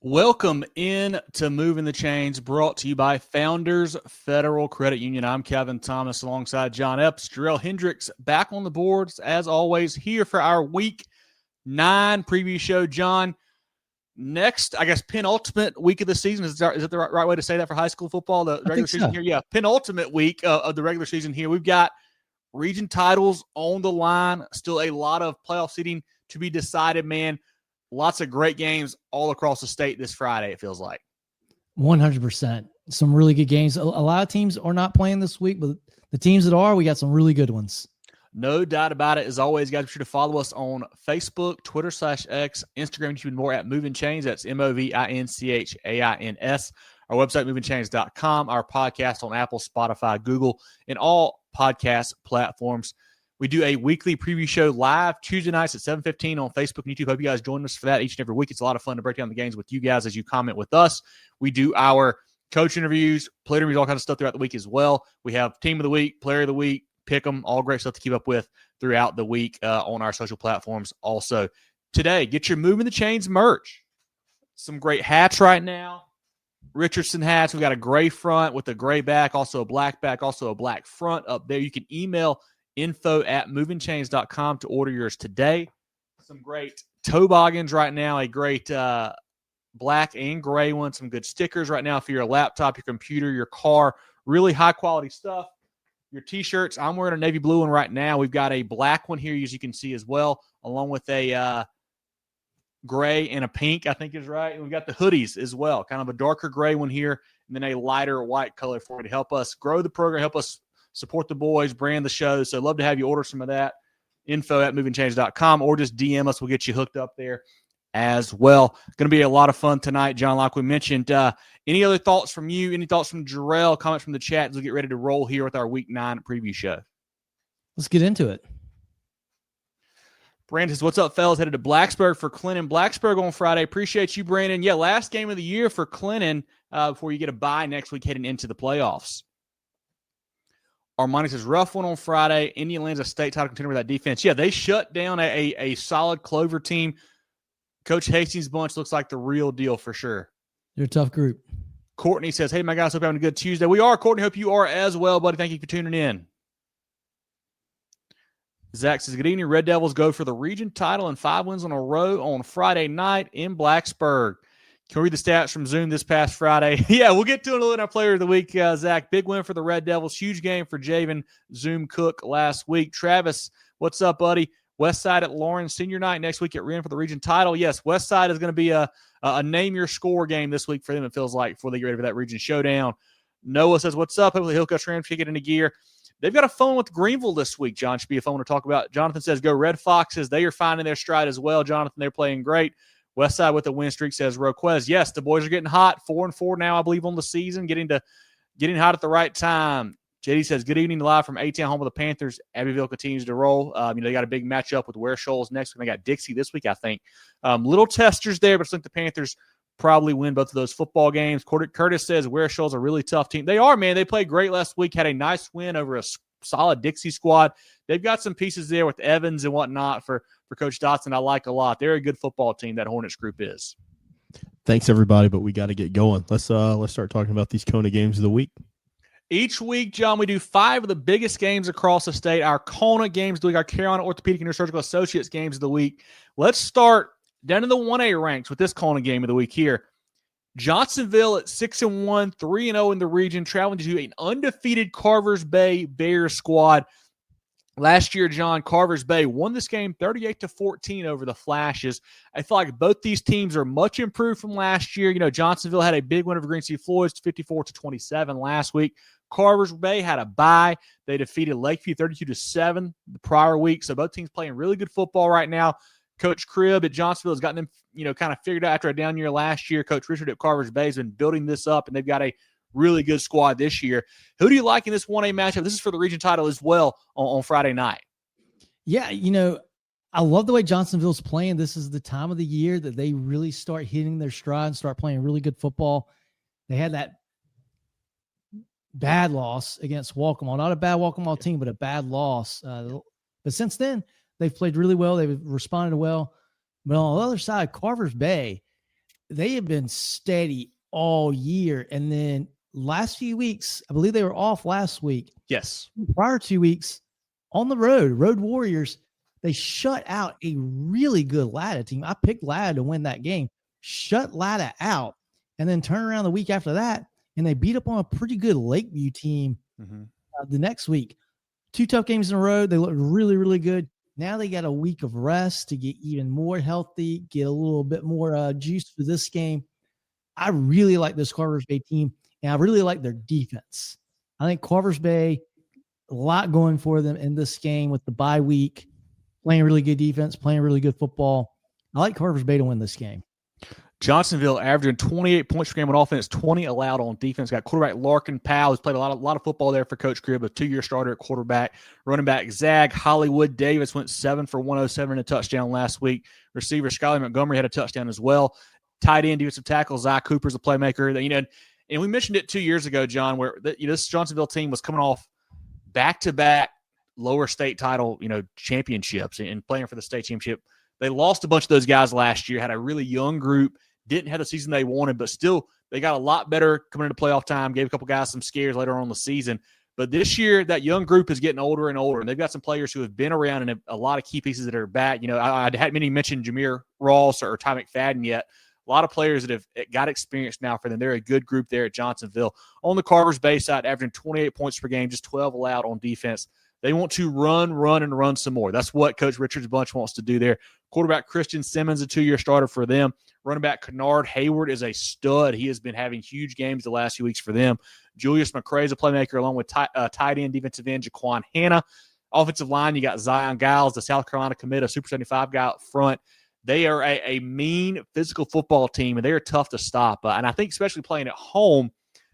Welcome in to Moving the Chains, brought to you by Founders Federal Credit Union. I'm Kevin Thomas alongside John Epps. Jerel Hendricks back on the boards, as always, here for our Week 9 preview show. John, next, I guess, penultimate week of the season. Is it the right way to say that for high school football? The regular season here? Yeah, penultimate week of the regular season here. We've got region titles on the line. Still a lot of playoff seeding to be decided, man. Lots of great games all across the state this Friday, it feels like. 100%. Some really good games. A lot of teams are not playing this week, but the teams that are, we got some really good ones. No doubt about it. As always, guys, be sure to follow us on Facebook, Twitter/X, Instagram, YouTube, and more at Movin Chains. That's MOVINCHAINS. Our website, movinchains.com. Our podcast on Apple, Spotify, Google, and all podcast platforms. We do a weekly preview show live Tuesday nights at 7:15 on Facebook and YouTube. Hope you guys join us for that each and every week. It's a lot of fun to break down the games with you guys as you comment with us. We do our coach interviews, player interviews, all kinds of stuff throughout the week as well. We have team of the week, player of the week, pick 'em, all great stuff to keep up with throughout the week on our social platforms. Also, today, get your Moving the Chains merch. Some great hats right now. Richardson hats. We got a gray front with a gray back, also a black back, also a black front up there. You can email info@movingchains.com to order yours today. Some great toboggans right now, a great black and gray one, some good stickers right now for your laptop, your computer, your car, really high quality stuff. Your t-shirts, I'm wearing a navy blue one right now. We've got a black one here, as you can see as well, along with a gray and a pink, I think is right. And we've got the hoodies as well, kind of a darker gray one here, and then a lighter white color for you to help us grow the program, help us support the boys, brand the show. So love to have you order some of that. Info@movingchains.com, or just DM us. We'll get you hooked up there as well. Going to be a lot of fun tonight, John, like we mentioned. Any other thoughts from you? Any thoughts from Jerel? Comments from the chat as we get ready to roll here with our Week 9 preview show? Let's get into it. Brandon says, what's up, fellas? Headed to Blacksburg for Clinton. Blacksburg on Friday. Appreciate you, Brandon. Yeah, last game of the year for Clinton before you get a bye next week heading into the playoffs. Armani says, rough one on Friday. Indian lands a state title contender with that defense. Yeah, they shut down a solid Clover team. Coach Hastings' bunch looks like the real deal for sure. They're a tough group. Courtney says, hey, my guys, hope you're having a good Tuesday. We are, Courtney. Hope you are as well, buddy. Thank you for tuning in. Zach says, good evening. Red Devils go for the region title and 5 wins in a row on Friday night in Blacksburg. Can we read the stats from Zoom this past Friday? Yeah, we'll get to it a little in our player of the week, Zach. Big win for the Red Devils. Huge game for Javen Zoom Cook last week. Travis, what's up, buddy? Westside at Lawrence Senior Night next week at Wren for the region title. Yes, Westside is going to be a name your score game this week for them, it feels like, before they get ready for that region showdown. Noah says, what's up? Hopefully Hillcoast Rams can get into gear. They've got a phone with Greenville this week, John. Should be a phone to talk about. Jonathan says, go Red Foxes. They are finding their stride as well. Jonathan, they're playing great. Westside with the win streak, says Roquez. Yes, the boys are getting hot. 4-4 now, I believe, on the season. Getting hot at the right time. JD says, good evening live from A-Town, home of the Panthers. Abbeville continues to roll. They got a big matchup with Ware Shoals next week. They got Dixie this week, I think. Little testers there, but I think the Panthers probably win both of those football games. Curtis says Ware Shoals a really tough team. They are, man. They played great last week, had a nice win over a solid Dixie squad. They've got some pieces there with Evans and whatnot for Coach Dotson I like a lot. They're a good football team, that Hornets group is. Thanks, everybody, but we got to get going. Let's start talking about these CONA games of the week. Each week, John, we do 5 of the biggest games across the state. Our CONA games of the week, our Carolina Orthopaedic and Neurosurgical Associates games of the week. Let's start down in the 1A ranks with this CONA game of the week here. Johnsonville at 6-1, 3-0 in the region, traveling to an undefeated Carvers Bay Bears squad. Last year, John, Carvers Bay won this game 38-14 over the Flashes. I feel like both these teams are much improved from last year. Johnsonville had a big win over Green Sea Floyd's 54-27 last week. Carvers Bay had a bye. They defeated Lakeview 32-7 the prior week. So both teams playing really good football right now. Coach Cribb at Johnsonville has gotten them, kind of figured out after a down year last year. Coach Richard at Carvers Bay has been building this up, and they've got a really good squad this year. Who do you like in this 1A matchup? This is for the region title as well on Friday night. Yeah, I love the way Johnsonville's playing. This is the time of the year that they really start hitting their stride and start playing really good football. They had that bad loss against Walkmall. Not a bad Walkmall team, but a bad loss. But since then, they've played really well. They've responded well. But on the other side, Carvers Bay, they have been steady all year. And then last few weeks, I believe they were off last week. Yes. Prior 2 weeks on the Road Warriors, they shut out a really good Latta team. I picked Latta to win that game, shut Latta out, and then turn around the week after that, and they beat up on a pretty good Lakeview team the next week. 2 tough games in a row. They looked really, really good. Now they got a week of rest to get even more healthy, get a little bit more juice for this game. I really like this Carvers Bay team, and I really like their defense. I think Carvers Bay, a lot going for them in this game with the bye week, playing really good defense, playing really good football. I like Carvers Bay to win this game. Johnsonville averaging 28 points per game on offense, 20 allowed on defense. Got quarterback Larkin Powell, who's played a lot of football there for Coach Cribb, a 2-year starter at quarterback. Running back Zag Hollywood Davis went 7 for 107 and a touchdown last week. Receiver Skyler Montgomery had a touchdown as well. Tight end defensive tackle Zai Cooper's a playmaker. And we mentioned it 2 years ago, John, where this Johnsonville team was coming off back-to-back lower state title, championships and playing for the state championship. They lost a bunch of those guys last year, had a really young group, didn't have the season they wanted, but still they got a lot better coming into playoff time, gave a couple guys some scares later on in the season. But this year, that young group is getting older and older, and they've got some players who have been around and a lot of key pieces that are back. I hadn't many mentioned Jameer Ross or Ty McFadden yet. A lot of players that have got experience now for them. They're a good group there at Johnsonville. On the Carvers Bay side, averaging 28 points per game, just 12 allowed on defense. They want to run some more. That's what Coach Richard's bunch wants to do there. Quarterback Christian Simmons, a 2-year starter for them. Running back Kennard Hayward is a stud. He has been having huge games the last few weeks for them. Julius McCray is a playmaker along with tight end defensive end Jaquan Hanna. Offensive line, you got Zion Giles, the South Carolina commit, a Super 75 guy up front. They are a mean physical football team, and they are tough to stop. And I think especially playing at home,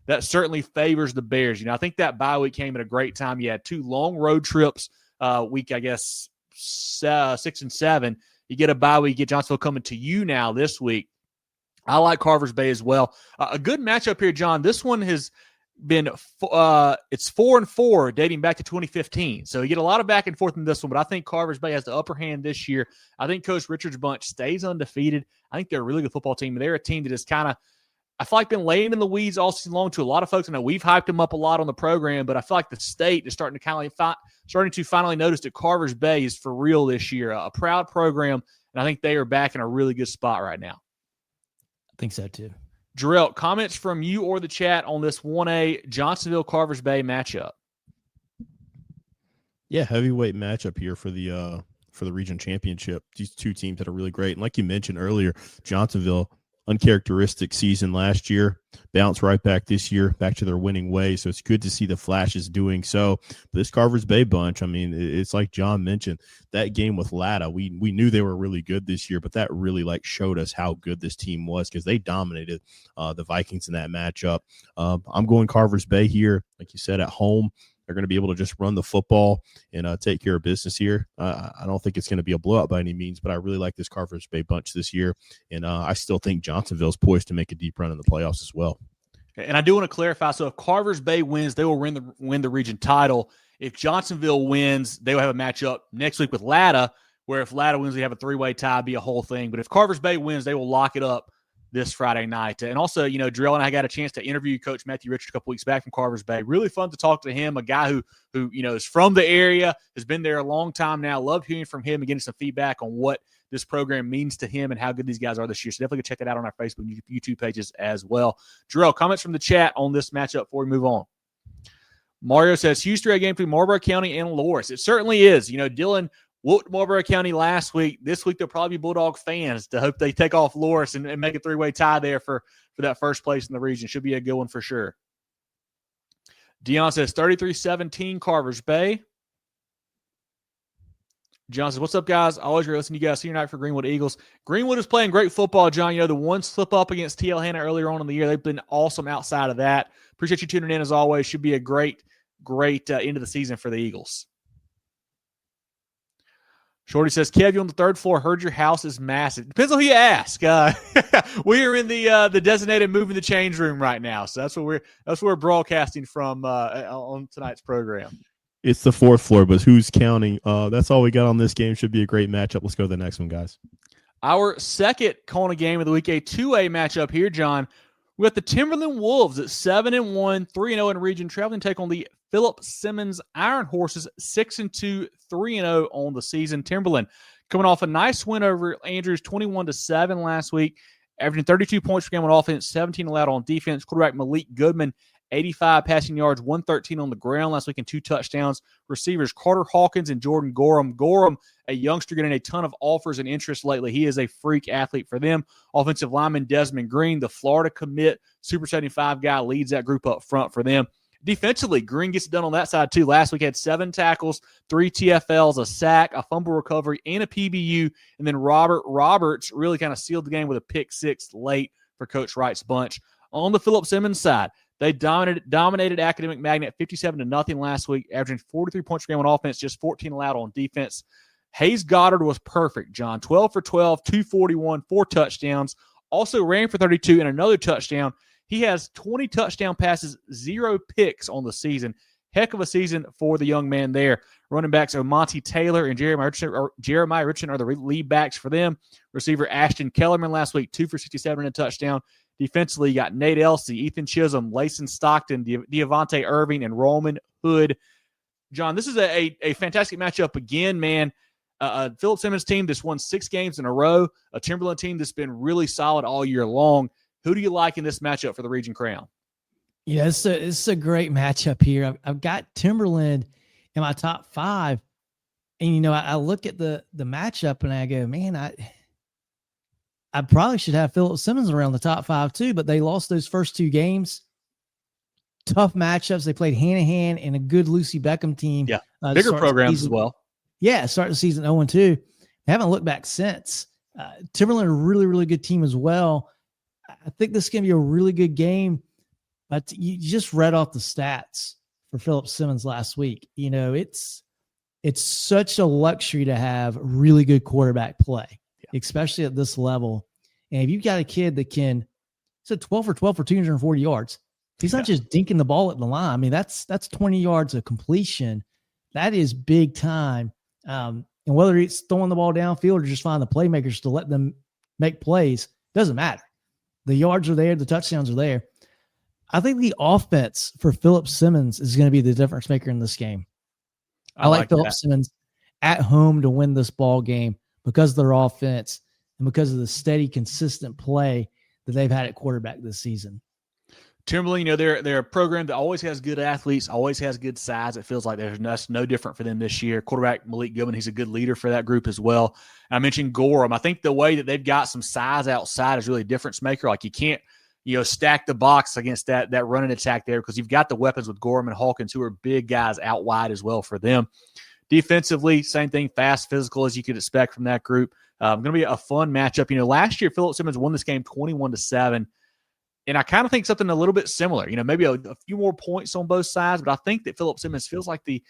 that certainly favors the Bears. I think that bye week came at a great time. You had 2 long road trips, week, 6 and 7. You get a bye week, you get Johnsonville coming to you now this week. I like Carvers Bay as well. A good matchup here, John. This one has been it's 4-4 dating back to 2015. So you get a lot of back and forth in this one, but I think Carvers Bay has the upper hand this year. I think Coach Richard's bunch stays undefeated. I think they're a really good football team. They're a team that is kind of, I feel like, been laying in the weeds all season long to a lot of folks. I know we've hyped them up a lot on the program, but I feel like the state is starting to finally notice that Carvers Bay is for real this year. A proud program, and I think they are back in a really good spot right now. I think so too. Jerel, comments from you or the chat on this 1A Johnsonville Carvers Bay matchup? Yeah, heavyweight matchup here for the region championship. These 2 teams that are really great. And like you mentioned earlier, Johnsonville, uncharacteristic season last year, bounce right back this year, back to their winning ways. So it's good to see the Flashes doing so. But this Carvers Bay bunch, it's like John mentioned, that game with Latta, we knew they were really good this year, but that really showed us how good this team was because they dominated the Vikings in that matchup. I'm going Carvers Bay here, like you said, at home. They're going to be able to just run the football and take care of business here. I don't think it's going to be a blowout by any means, but I really like this Carvers Bay bunch this year. And I still think Johnsonville's poised to make a deep run in the playoffs as well. And I do want to clarify. So if Carvers Bay wins, they will win the region title. If Johnsonville wins, they will have a matchup next week with Latta, where if Latta wins, they have a 3-way tie, be a whole thing. But if Carvers Bay wins, they will lock it up this Friday night. And also, Jerel and I got a chance to interview Coach Matthew Richard a couple weeks back from Carvers Bay. Really fun to talk to him, a guy who is from the area, has been there a long time now. Loved hearing from him and getting some feedback on what this program means to him and how good these guys are this year. So definitely go check that out on our Facebook and YouTube pages as well. Jerel, comments from the chat on this matchup before we move on. Mario says, huge 3A game between Marlboro County and Loris. It certainly is. Dylan whooped Marlboro County last week. This week, they'll probably be Bulldog fans to hope they take off Loris and make a 3-way tie there for that first place in the region. Should be a good one for sure. Dion says 33-17 Carvers Bay. John says, what's up, guys? Always great listening to you guys. Senior night for Greenwood Eagles. Greenwood is playing great football, John. The one slip up against TL Hanna earlier on in the year. They've been awesome outside of that. Appreciate you tuning in as always. Should be a great end of the season for the Eagles. Shorty says, Kev, you on the 3rd floor. Heard your house is massive. Depends on who you ask. We are in the designated moving the change room right now. So that's where we're broadcasting from on tonight's program. It's the 4th floor, but who's counting? That's all we got on this game. Should be a great matchup. Let's go to the next one, guys. Our second CONA game of the week, a 2A matchup here, John. We got the Timberland Wolves at 7-1, 3-0 in region, traveling to take on the Philip Simmons Iron Horses, 6-2, 3-0 on the season. Timberland coming off a nice win over Andrews, 21-7 last week, averaging 32 points per game on offense, 17 allowed on defense. Quarterback Malik Goodman, 85 passing yards, 113 on the ground last week and 2 touchdowns. Receivers Carter Hawkins and Jordan Gorham. Gorham, a youngster getting a ton of offers and interest lately. He is a freak athlete for them. Offensive lineman Desmond Green, the Florida commit, Super 75 guy, leads that group up front for them. Defensively, Green gets it done on that side too. Last week had 7 tackles, 3 TFLs, a sack, a fumble recovery, and a PBU. And then Robert Roberts really kind of sealed the game with a pick 6 late for Coach Wright's bunch. On the Philip Simmons side, they dominated Academic Magnet 57-0 last week, averaging 43 points per game on offense, just 14 allowed on defense. Hayes Goddard was perfect, John. 12 for 12, 241, 4 touchdowns. Also ran for 32 and another touchdown. He has 20 touchdown passes, 0 picks on the season. Heck of a season for the young man there. Running backs are Monty Taylor and Jeremiah Richardson are the lead backs for them. Receiver Ashton Kellerman last week, 2 for 67 and a touchdown. Defensively, you got Nate Elsey, Ethan Chisholm, Layson Stockton, Deavante Irving, and Roman Hood. John, this is a fantastic matchup again, man. A Philip Simmons team that's won 6 games in a row, a Timberland team that's been really solid all year long. Who do you like in this matchup for the Region Crown? Yeah, it's a great matchup here. I've got Timberland in my top 5. And, I look at the matchup and I go, man, I probably should have Philip Simmons around the top 5 too, but they lost those first 2 games. Tough matchups. They played hand-in-hand in a good Lucy Beckham team. Yeah, bigger programs as well. Yeah, starting the season 0-2. They haven't looked back since. Timberland, a really, really good team as well. I think this is going to be a really good game, but you just read off the stats for Philip Simmons last week. It's such a luxury to have really good quarterback play, especially at this level. And if you've got a kid that can, it's a 12 for 12 for 240 yards. He's not just dinking the ball at the line. I mean, that's 20 yards of completion. That is big time. And whether it's throwing the ball downfield or just find the playmakers to let them make plays, doesn't matter. The yards are there. The touchdowns are there. I think the offense for Philip Simmons is going to be the difference maker in this game. I like Philip Simmons at home to win this ball game because of their offense and because of the steady, consistent play that they've had at quarterback this season. Timberland, they're a program that always has good athletes, always has good size. It feels like that's no different for them this year. Quarterback Malik Goodman, he's a good leader for that group as well. I mentioned Gorham. I think the way that they've got some size outside is really a difference maker. Like you can't, stack the box against that running attack there because you've got the weapons with Gorham and Hawkins who are big guys out wide as well for them. Defensively, same thing, fast, physical as you could expect from that group. Going to be a fun matchup. Last year Philip Simmons won this game 21-7. And I kind of think something a little bit similar, maybe a few more points on both sides, but I think that Philip Simmons feels like the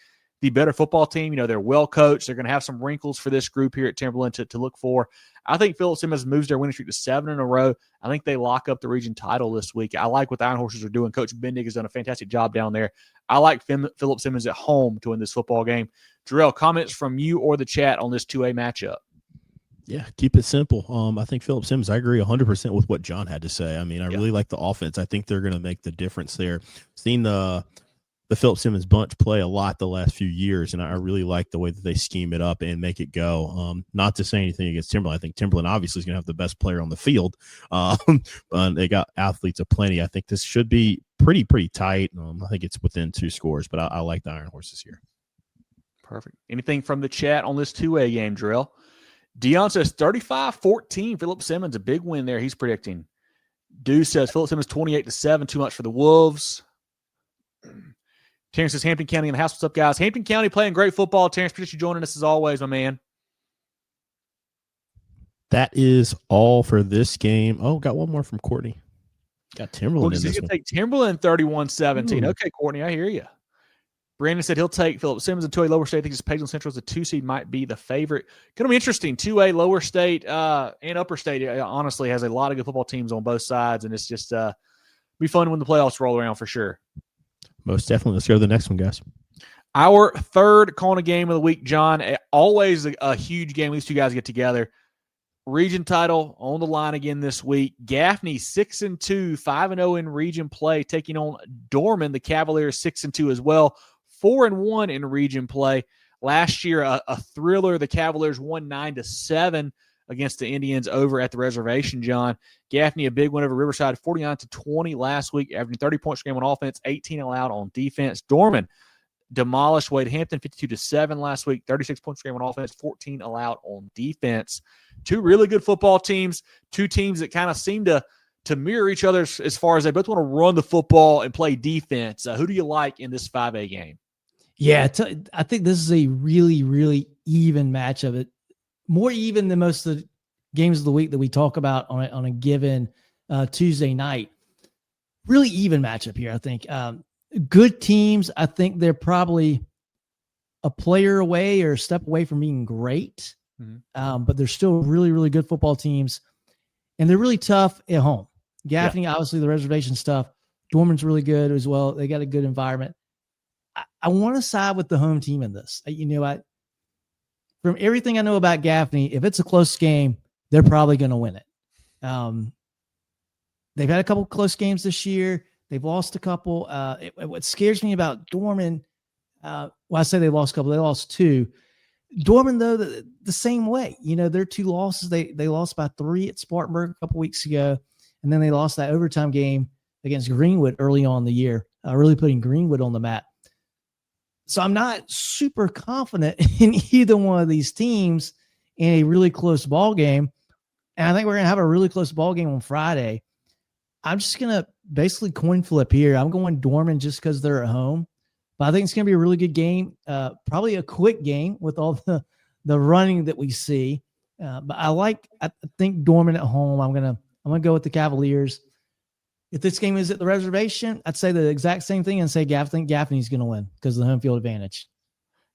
better football team. They're well coached. They're going to have some wrinkles for this group here at Timberland to look for. I think Philip Simmons moves their winning streak to 7 in a row. I think they lock up the region title this week. I like what the Iron Horses are doing. Coach Bendig has done a fantastic job down there. I like Philip Simmons at home to win this football game. Jerel, comments from you or the chat on this 2A matchup? Yeah, keep it simple. I think Philip Simmons, I agree 100% with what John had to say. I mean, I really like the offense. I think they're going to make the difference there. Seen the Philip Simmons bunch play a lot the last few years, and I really like the way that they scheme it up and make it go. Not to say anything against Timberland. I think Timberland obviously is going to have the best player on the field. But they got athletes aplenty. I think this should be pretty tight. I think it's within 2 scores, but I like the Iron Horses here. Perfect. Anything from the chat on this 2A game, Jerel? Dion says 35-14. Philip Simmons, a big win there. He's predicting. Deuce says Philip Simmons 28-7. Too much for the Wolves. Terrence says Hampton County in the house. What's up, guys? Hampton County playing great football. Terrence, appreciate you joining us as always, my man. That is all for this game. Oh, got one more from Courtney. Got Timberland in this one. Take Timberland 31-17. Okay, Courtney, I hear you. Brandon said he'll take Philip Simmons in 2A lower state. I think Pageland Central as a 2 seed might be the favorite. Going to be interesting. 2A lower state and upper state honestly has a lot of good football teams on both sides, and it's just be fun when the playoffs roll around for sure. Most definitely. Let's go to the next one, guys. Our third CONA game of the week, John. Always a huge game. These two guys get together. Region title on the line again this week. Gaffney 6-2, 5-0 in region play, taking on Dorman. The Cavaliers 6-2 as well, 4-1 in region play. Last year, a thriller. The Cavaliers won 9-7 against the Indians over at the reservation, John. Gaffney, a big win over Riverside, 49-20 last week, averaging 30 points per game on offense, 18 allowed on defense. Dorman demolished Wade Hampton 52-7 last week, 36 points per game on offense, 14 allowed on defense. Two really good football teams, two teams that kind of seem to mirror each other as far as they both want to run the football and play defense. Who do you like in this 5A game? Yeah, I think this is a really, really even matchup. It more even than most of the games of the week that we talk about on a given Tuesday night. Really even matchup here, I think. Good teams. I think they're probably a player away or a step away from being great. Mm-hmm. But they're still really, really good football teams. And they're really tough at home. Gaffney, obviously the reservation stuff. Dorman's really good as well. They got a good environment. I want to side with the home team in this. From everything I know about Gaffney, if it's a close game, they're probably going to win it. They've had a couple close games this year. They've lost a couple. What scares me about Dorman, I say they lost a couple. They lost two. Dorman, though, the same way. Their two losses, they lost by 3 at Spartanburg a couple weeks ago, and then they lost that overtime game against Greenwood early on in the year, really putting Greenwood on the map. So I'm not super confident in either one of these teams in a really close ball game. And I think we're going to have a really close ball game on Friday. I'm just going to basically coin flip here. I'm going Dorman just because they're at home. But I think it's going to be a really good game. Probably a quick game with all the running that we see. But I think Dorman at home. I'm gonna go with the Cavaliers. If this game is at the reservation, I'd say the exact same thing and say I think Gaffney's going to win because of the home field advantage.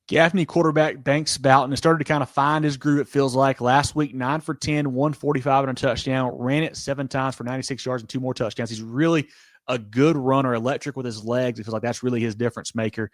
Gaffney quarterback Banks Boughton has started to kind of find his groove, it feels like. Last week, 9 for 10, 145 and a touchdown. Ran it 7 times for 96 yards and 2 more touchdowns. He's really a good runner, electric with his legs. It feels like that's really his difference-making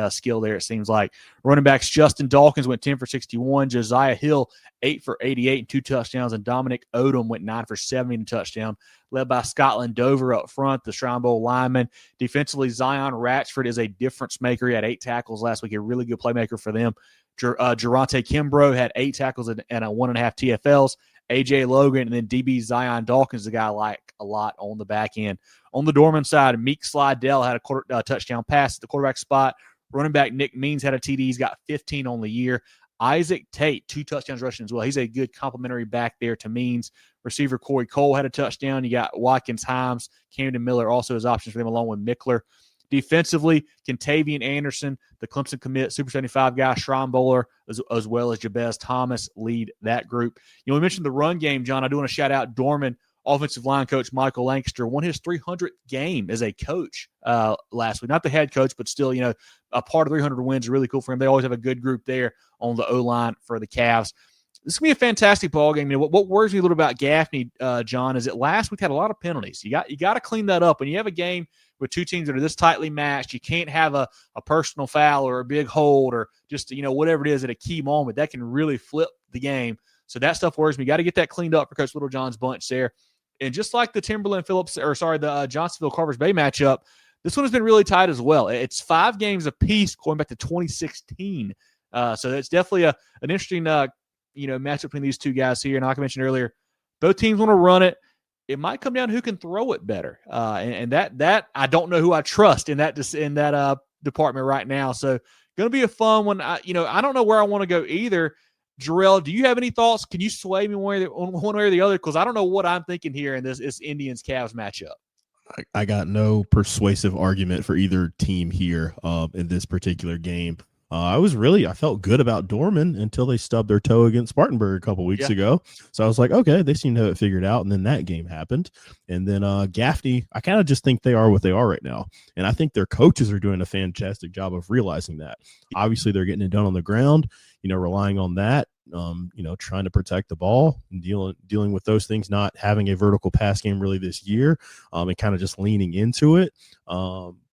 skill there, it seems like. Running backs, Justin Dawkins went 10 for 61. Josiah Hill, 8 for 88 and 2 touchdowns. And Dominic Odom went 9 for 70 and a touchdown. Led by Scotland Dover up front, the Shrine Bowl lineman. Defensively, Zion Ratchford is a difference maker. He had 8 tackles last week, a really good playmaker for them. Geronte Kimbrough had 8 tackles and 1.5 TFLs. A.J. Logan, and then DB Zion Dawkins, the guy I like a lot on the back end. On the Dorman side, Meek Slidell had a touchdown pass at the quarterback spot. Running back Nick Means had a TD. He's got 15 on the year. Isaac Tate, 2 touchdowns rushing as well. He's a good complimentary back there to Means. Receiver Corey Cole had a touchdown. You got Watkins Himes, Camden Miller also has options for them along with Mickler. Defensively, Contavian Anderson, the Clemson commit, Super 75 guy, Shrine Bowler, as well as Jabez Thomas lead that group. We mentioned the run game, John. I do want to shout out Dorman offensive line coach Michael Lancaster won his 300th game as a coach last week. Not the head coach, but still, a part of 300 wins is really cool for him. They always have a good group there on the O-line for the Cavs. This is going to be a fantastic ball game. What worries me a little about Gaffney, John, is that last week had a lot of penalties. You got to clean that up. When you have a game with two teams that are this tightly matched, you can't have a personal foul or a big hold or just, whatever it is at a key moment. That can really flip the game. So that stuff worries me. Got to get that cleaned up for Coach Littlejohn's bunch there. And just like the the Johnsonville Carvers Bay matchup, this one has been really tight as well. It's 5 games apiece going back to 2016. So it's definitely an interesting matchup between these two guys here. And like I mentioned earlier, both teams want to run it. It might come down to who can throw it better. And that I don't know who I trust in that department right now. So going to be a fun one. I don't know where I want to go either. Jerel, do you have any thoughts? Can you sway me one way or the other? Because I don't know what I'm thinking here in this Indians-Cavs matchup. I got no persuasive argument for either team here in this particular game. I felt good about Dorman until they stubbed their toe against Spartanburg a couple weeks ago. So I was like, okay, they seem to have it figured out. And then that game happened. And then Gaffney, I kind of just think they are what they are right now. And I think their coaches are doing a fantastic job of realizing that. Obviously, they're getting it done on the ground, relying on that, trying to protect the ball and dealing with those things, not having a vertical pass game really this year and kind of just leaning into it.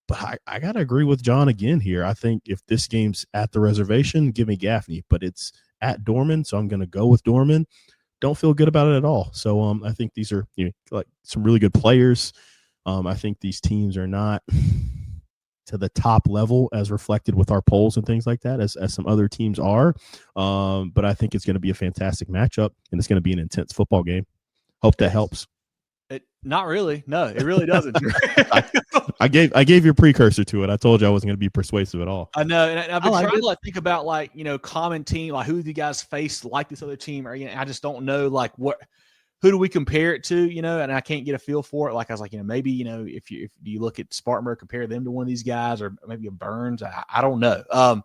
But I got to agree with John again here. I think if this game's at the reservation, give me Gaffney, but it's at Dorman, so I'm going to go with Dorman. don't feel good about it at all. So I think these are like some really good players. I think these teams are not to the top level as reflected with our polls and things like that as some other teams are. But I think it's going to be a fantastic matchup, and it's going to be an intense football game. Hope that helps. Not really. No, it really doesn't. I gave you a precursor to it. I told you I wasn't going to be persuasive at all. I know, and I've been trying to think about common team, like who do you guys face like this other team, or I just don't know who do we compare it to, and I can't get a feel for it. Like I was like, maybe if you look at Spartanburg, compare them to one of these guys, or maybe a Burns. I don't know.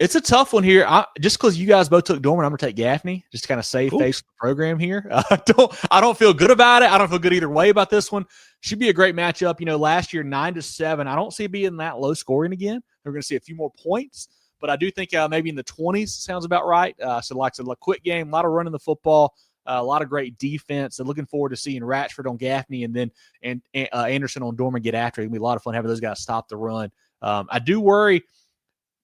It's a tough one here. Just because you guys both took Dorman, I'm going to take Gaffney just to kind of save face with the program here. I don't feel good about it. I don't feel good either way about this one. Should be a great matchup. Last year, 9-7. I don't see it being that low scoring again. We're going to see a few more points, but I do think maybe in the 20s sounds about right. So like I said, a quick game, a lot of running the football, a lot of great defense. So looking forward to seeing Ratchford on Gaffney and then Anderson on Dorman get after it. It'll be a lot of fun having those guys stop the run. I do worry.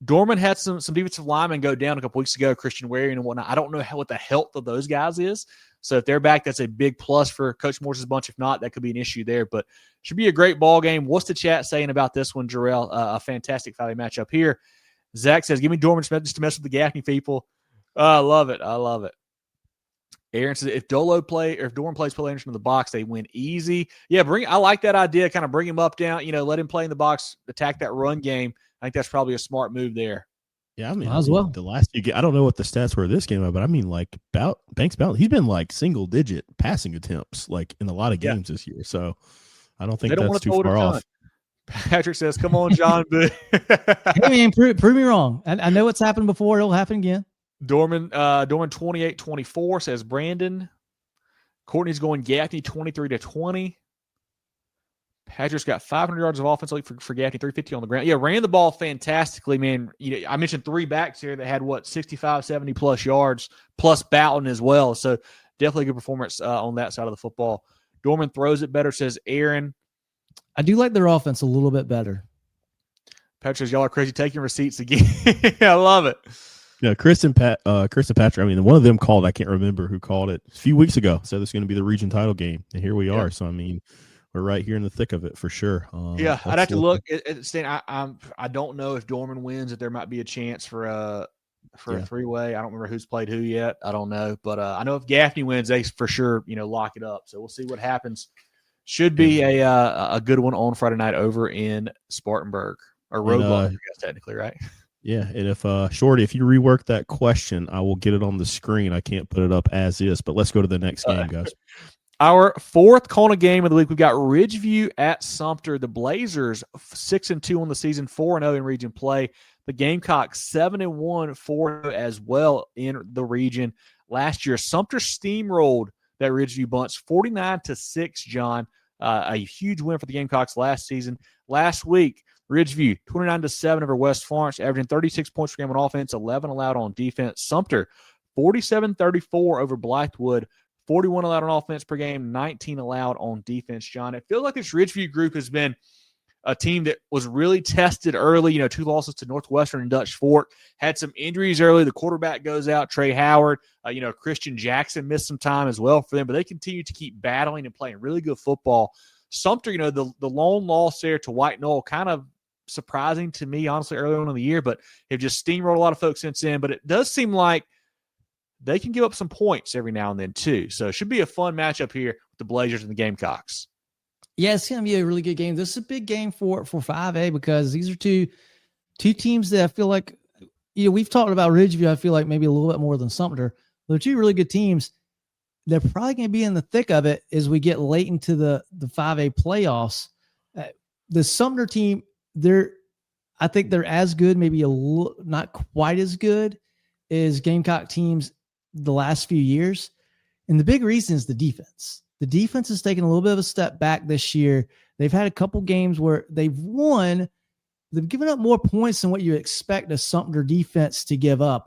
Dorman had some defensive linemen go down a couple weeks ago, Christian Warian and whatnot. I don't know what the health of those guys is. So if they're back, that's a big plus for Coach Morse's bunch. If not, that could be an issue there. But should be a great ball game. What's the chat saying about this one, Jerel? A fantastic Friday matchup here. Zach says, give me Dorman just to mess with the Gaffney people. I love it. Aaron says, if Dorman plays Phil Anderson in the box, they win easy. Yeah, I like that idea. Kind of bring him up, down, let him play in the box, attack that run game. I think that's probably a smart move there. Yeah, as well. The last few, I don't know what the stats were this game, but I mean, like Banks Bell, he's been like single digit passing attempts, like in a lot of games this year. So I don't think that's too far off. Patrick says, "Come on, John." Hey man, prove me wrong. I know what's happened before; it'll happen again. Dorman 28-24 says Brandon. Courtney's going Gaffney 23-20. Patrick's got 500 yards of offense for Gaffney, 350 on the ground. Yeah, ran the ball fantastically, man. I mentioned three backs here that had 65, 70 plus yards, plus Bowden as well. So definitely a good performance on that side of the football. Dorman throws it better, says Aaron. I do like their offense a little bit better. Patrick says, y'all are crazy taking receipts again. I love it. Yeah, Chris and Patrick, I mean, one of them called, I can't remember who called it, a few weeks ago, said it's going to be the region title game. And here we are. So, I mean, we're right here in the thick of it for sure. I'd have to look at Stan. I don't know if Dorman wins, if there might be a chance for a three-way. I don't remember who's played who yet. I don't know. But I know if Gaffney wins, they for sure, lock it up. So we'll see what happens. Should be a good one on Friday night over in Spartanburg or Roadblock, I guess technically, right? Yeah, and if Shorty, if you rework that question, I will get it on the screen. I can't put it up as is, but let's go to the next game, guys. Our fourth CONA game of the week, we've got Ridgeview at Sumter. The Blazers 6-2 on the season, 4-0 in region play. The Gamecocks 7-1, 4-0 as well in the region. Last year, Sumter steamrolled that Ridgeview bunch 49-6. John, a huge win for the Gamecocks last season. Last week, Ridgeview 29-7 over West Florence, averaging 36 points per game on offense, 11 allowed on defense. Sumter 47-34 over Blythewood, 41 allowed on offense per game, 19 allowed on defense, John. It feels like this Ridgeview group has been a team that was really tested early, 2 losses to Northwestern and Dutch Fork, had some injuries early. The quarterback goes out, Trey Howard, Christian Jackson missed some time as well for them, but they continue to keep battling and playing really good football. Sumter, the lone loss there to White Knoll, kind of surprising to me, honestly, early on in the year, but have just steamrolled a lot of folks since then. But it does seem like they can give up some points every now and then too. So it should be a fun matchup here with the Blazers and the Gamecocks. Yeah, it's going to be a really good game. This is a big game for 5A because these are two teams that I feel like, we've talked about Ridgeview, I feel like maybe a little bit more than Sumter. They're two really good teams. They're probably going to be in the thick of it as we get late into the 5A playoffs. The Sumter team, I think they're as good, maybe not quite as good as Gamecock teams the last few years. And the big reason is the defense. The defense has taken a little bit of a step back this year. They've had a couple games where they've won. They've given up more points than what you expect a Sumter defense to give up.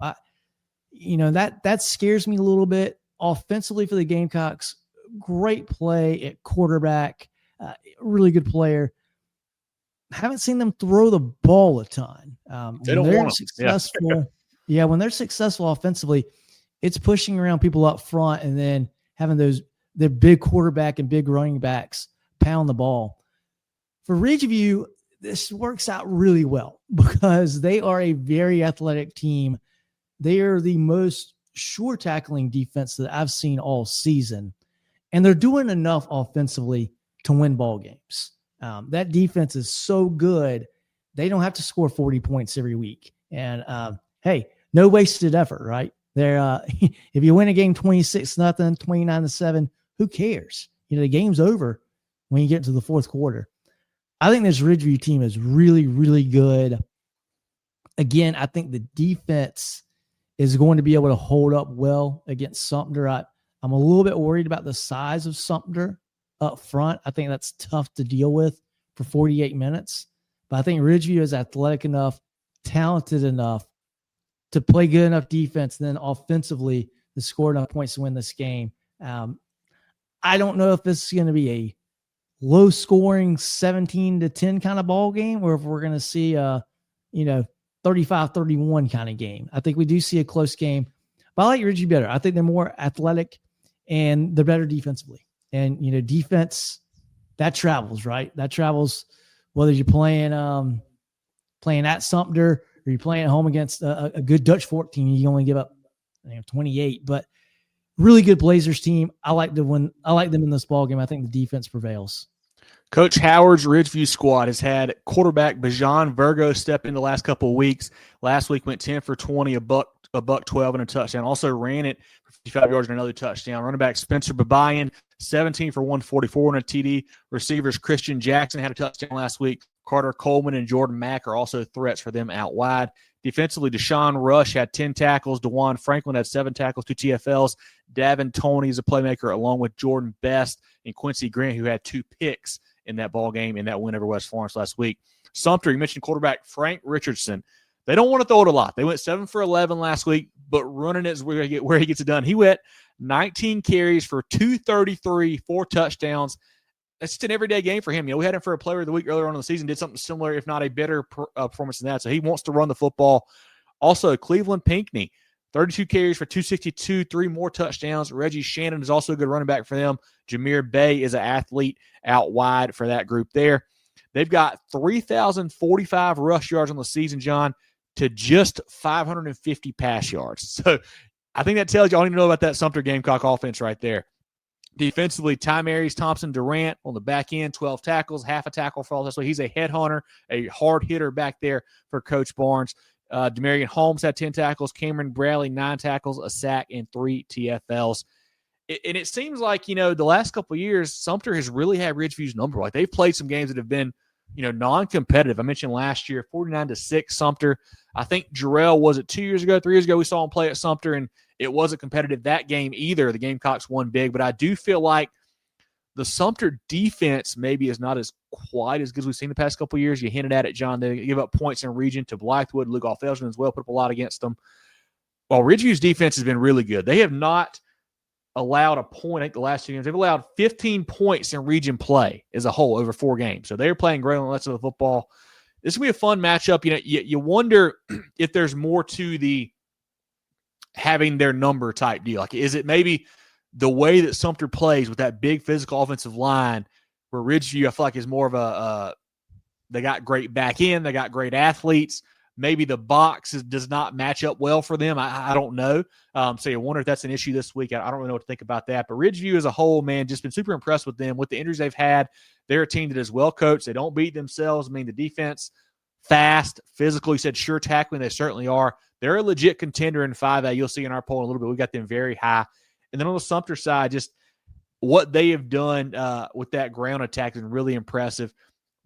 That scares me a little bit. Offensively for the Gamecocks, great play at quarterback, really good player. Haven't seen them throw the ball a ton. They don't want successful. Yeah, when they're successful offensively, it's pushing around people up front and then having their big quarterback and big running backs pound the ball. For Ridgeview, this works out really well because they are a very athletic team. They are the most sure tackling defense that I've seen all season, and they're doing enough offensively to win ball games. That defense is so good. They don't have to score 40 points every week. And hey, no wasted effort, right? They're if you win a game 26-0, 29-7, who cares? The game's over when you get to the fourth quarter. I think this Ridgeview team is really, really good. Again, I think the defense is going to be able to hold up well against Sumter. I'm a little bit worried about the size of Sumter up front. I think that's tough to deal with for 48 minutes. But I think Ridgeview is athletic enough, talented enough to play good enough defense, and then offensively to score enough points to win this game. I don't know if this is going to be a low-scoring 17-10 kind of ball game, or if we're going to see a 35-31 kind of game. I think we do see a close game, but I like Ridgeview better. I think they're more athletic and they're better defensively. And defense that travels, right? That travels whether you're playing at Sumter or you're playing at home against a good Dutch Fork team. You only give up 28, but really good Blazers team. I like them in this ball game. I think the defense prevails. Coach Howard's Ridgeview squad has had quarterback Bajan Virgo step in the last couple of weeks. Last week went 10 for 20, a buck 12 and a touchdown. Also ran it for 55 yards and another touchdown. Running back Spencer Babayan, 17 for 144 and a TD. Receivers Christian Jackson had a touchdown last week. Carter Coleman and Jordan Mack are also threats for them out wide. Defensively, Deshaun Rush had 10 tackles. DeJuan Franklin had 7 tackles, 2 TFLs. Davin Toney is a playmaker along with Jordan Best and Quincy Grant, who had 2 picks in that ball game in that win over West Florence last week. Sumter, you mentioned quarterback Frank Richardson. They don't want to throw it a lot. They went 7 for 11 last week, but running it is where he gets it done. He went 19 carries for 233, 4 touchdowns. That's just an everyday game for him. We had him for a player of the week earlier on in the season, did something similar, if not a better performance than that. So he wants to run the football. Also, Cleveland Pinckney, 32 carries for 262, 3 more touchdowns. Reggie Shannon is also a good running back for them. Jameer Bay is an athlete out wide for that group there. They've got 3,045 rush yards on the season, John, to just 550 pass yards. So I think that tells you all you need to know about that Sumter Gamecock offense right there. Defensively, Ty Marys, Thompson Durant on the back end, 12 tackles, half a tackle for all this. So he's a headhunter, a hard hitter back there for Coach Barnes. Demarion Holmes had 10 tackles, Cameron Bradley, 9 tackles, a sack, and 3 TFLs. And it seems like, the last couple of years, Sumter has really had Ridgeview's number. Like, they've played some games that have been, non-competitive. I mentioned last year, 49-6 Sumter. I think Jerel, was it 2 years ago, 3 years ago, we saw him play at Sumter, and it wasn't competitive that game either. The Gamecocks won big, but I do feel like the Sumter defense maybe is not as quite as good as we've seen the past couple of years. You hinted at it, John. They give up points in region to Blythewood, Lugoff Elston as well, put up a lot against them. While Ridgeview's defense has been really good. They have not allowed a point, I think the last 2 games. They've allowed 15 points in region play as a whole over 4 games. So they're playing great on the rest of the football. This will be a fun matchup. You wonder if there's more to the having their number type deal. Like, is it maybe the way that Sumter plays with that big physical offensive line, where Ridgeview, I feel like, is more of they got great back end, they got great athletes. Maybe the box does not match up well for them. I don't know. So you wonder if that's an issue this week. I don't really know what to think about that. But Ridgeview as a whole, man, just been super impressed with them. With the injuries they've had, they're a team that is well coached. They don't beat themselves. I mean, the defense, fast, physical. You said sure tackling. They certainly are. They're a legit contender in 5A. You'll see in our poll in a little bit. We got them very high. And then on the Sumter side, just what they have done with that ground attack is really impressive.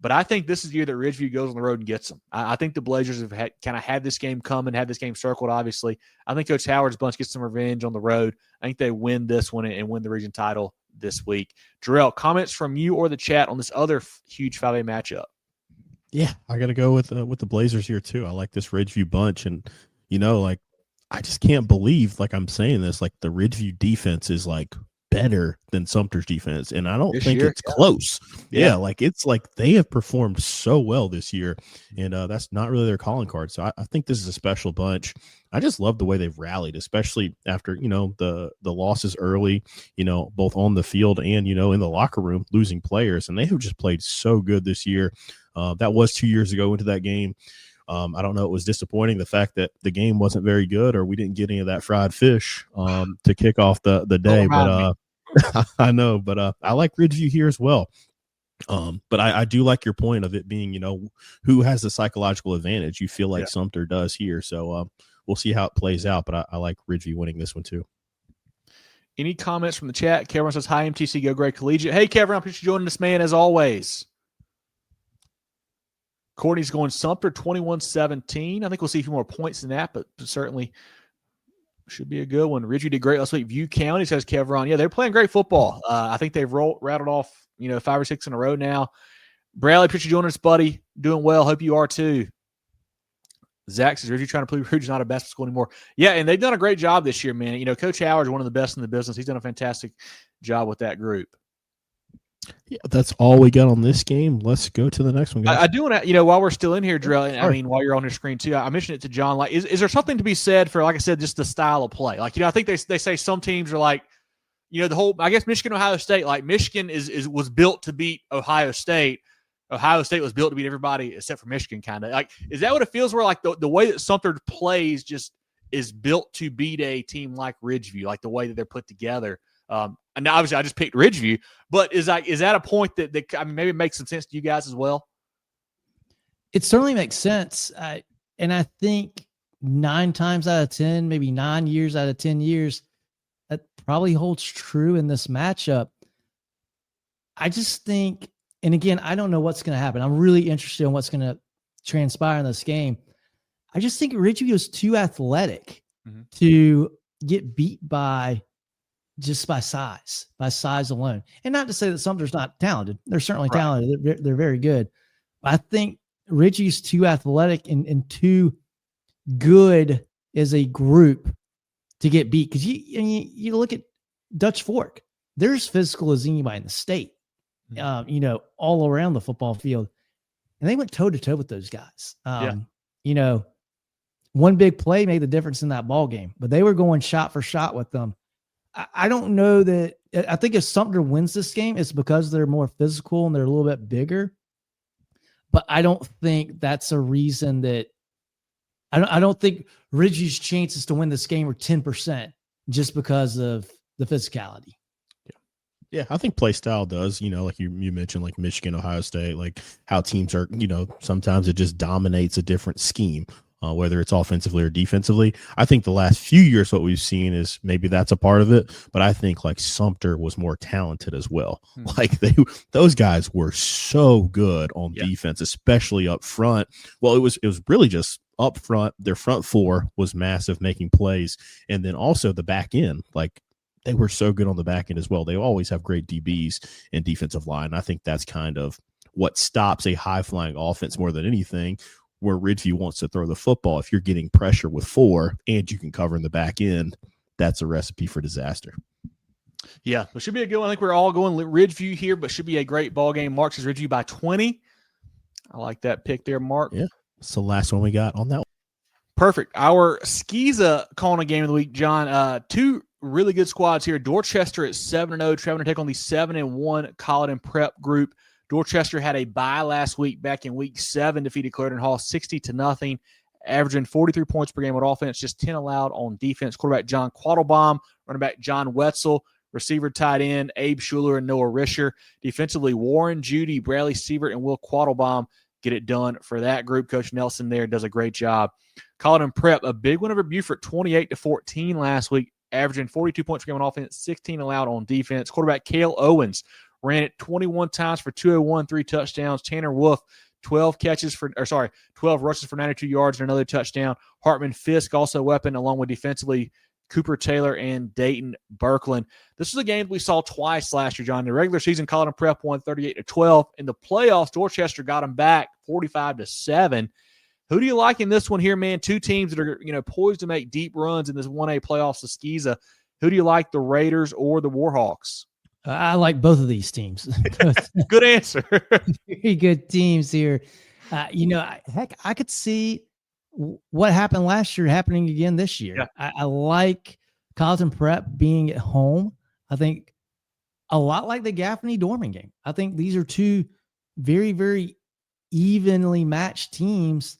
But I think this is the year that Ridgeview goes on the road and gets them. I think the Blazers have kind of had this game coming, had this game circled, obviously. I think Coach Howard's bunch gets some revenge on the road. I think they win this one and win the region title this week. Jerel, comments from you or the chat on this other huge 5A matchup? Yeah, I got to go with the Blazers here too. I like this Ridgeview bunch, and I just can't believe, like I'm saying this, like the Ridgeview defense is like better than Sumter's defense, and I don't This think year? it's close. Yeah, like it's like they have performed so well this year, and that's not really their calling card. So I think this is a special bunch. I just love the way they've rallied, especially after the losses early, both on the field and in the locker room, losing players, and they have just played so good this year. That was 2 years ago into that game. I don't know. It was disappointing the fact that the game wasn't very good, or we didn't get any of that fried fish to kick off the day. But I know. But I like Ridgeview here as well. But I do like your point of it being, who has the psychological advantage. You feel like Sumter does here. So we'll see how it plays out. But I like Ridgeview winning this one too. Any comments from the chat? Kevin says, "Hi, MTC, go Greg Collegiate." Hey, Kevin, I appreciate you joining us, man, as always. Courtney's going Sumter 21-17. I think we'll see a few more points than that, but certainly should be a good one. Ridgeview did great last week. View County, says Kevron. Yeah, they're playing great football. I think they've rattled off, 5 or 6 in a row now. Bradley, appreciate you joining us, buddy. Doing well. Hope you are too. Zach says, Ridgeview trying to prove Ridgew's not a basketball school anymore. Yeah, and they've done a great job this year, man. Coach Howard's one of the best in the business. He's done a fantastic job with that group. Yeah, that's all we got on this game. Let's go to the next one, guys. I do want to, while we're still in here, Jerel, and while you're on your screen too, I mentioned it to John. Like, is there something to be said for, like I said, just the style of play? Like, I think they say some teams are like, the whole, I guess Michigan, Ohio State, like Michigan was built to beat Ohio State. Ohio State was built to beat everybody except for Michigan, kind of. Like, is that what it feels where, like, the way that Sumter plays just is built to beat a team like Ridgeview, like the way that they're put together? And now obviously I just picked Ridgeview, but is that a point that maybe it makes some sense to you guys as well? It certainly makes sense. And I think 9 times out of 10, maybe 9 years out of 10 years, that probably holds true in this matchup. I just think, and again, I don't know what's going to happen. I'm really interested in what's going to transpire in this game. I just think Ridgeview is too athletic to get beat by size alone. And not to say that Sumter's not talented. They're certainly talented. They're very good. But I think Ridgeview's too athletic and too good as a group to get beat. Because you look at Dutch Fork. They're as physical as anybody in the state, all around the football field. And they went toe-to-toe with those guys. One big play made the difference in that ball game. But they were going shot for shot with them. I don't know that. I think if Sumter wins this game, it's because they're more physical and they're a little bit bigger. But I don't think that's a reason that I don't think Ridgeview's chances to win this game are 10% just because of the physicality. Yeah, I think play style does, like you mentioned, like Michigan, Ohio State, like how teams are, sometimes it just dominates a different scheme. Whether it's offensively or defensively. I think the last few years, what we've seen is maybe that's a part of it, but I think like Sumter was more talented as well. Like those guys were so good on defense, especially up front. Well, it was really just up front. Their front four was massive, making plays. And then also the back end, like they were so good on the back end as well. They always have great DBs and defensive line. I think that's kind of what stops a high flying offense more than anything, where Ridgeview wants to throw the football. If you're getting pressure with 4 and you can cover in the back end, that's a recipe for disaster. Yeah, it should be a good one. I think we're all going Ridgeview here, but should be a great ball game. Mark says Ridgeview by 20. I like that pick there, Mark. Yeah, it's the last one we got on that one. Perfect. Our SCISA CONA game of the week, John. 2 really good squads here. Dorchester at 7-0, traveling to take on the 7-1 Colleton Prep group. Dorchester had a bye last week back in week 7, defeated Colleton Hall 60-0, averaging 43 points per game with offense, just 10 allowed on defense. Quarterback John Quattlebaum, running back John Wetzel, receiver tight end Abe Schuler and Noah Risher. Defensively, Warren, Judy, Bradley Sievert, and Will Quattlebaum get it done for that group. Coach Nelson there does a great job. Colleton Prep, a big win over Beaufort, 28-14 last week, averaging 42 points per game on offense, 16 allowed on defense. Quarterback Cale Owens ran it 21 times for 201, 3 touchdowns. Tanner Wolf, 12 rushes for 92 yards and another touchdown. Hartman Fisk, also a weapon, along with defensively Cooper Taylor and Dayton Birkeland. This was a game we saw twice last year, John. In the regular season, Colleton Prep won 38-12. In the playoffs, Dorchester got them back 45-7. Who do you like in this one here, man? 2 teams that are poised to make deep runs in this 1A playoffs of SCISA. Who do you like, the Raiders or the Warhawks? I like both of these teams. Good answer. Very good teams here. Heck, I could see what happened last year happening again this year. Yeah. I like Colleton Prep being at home. I think a lot like the Gaffney Dorman game. I think these are two very, very evenly matched teams.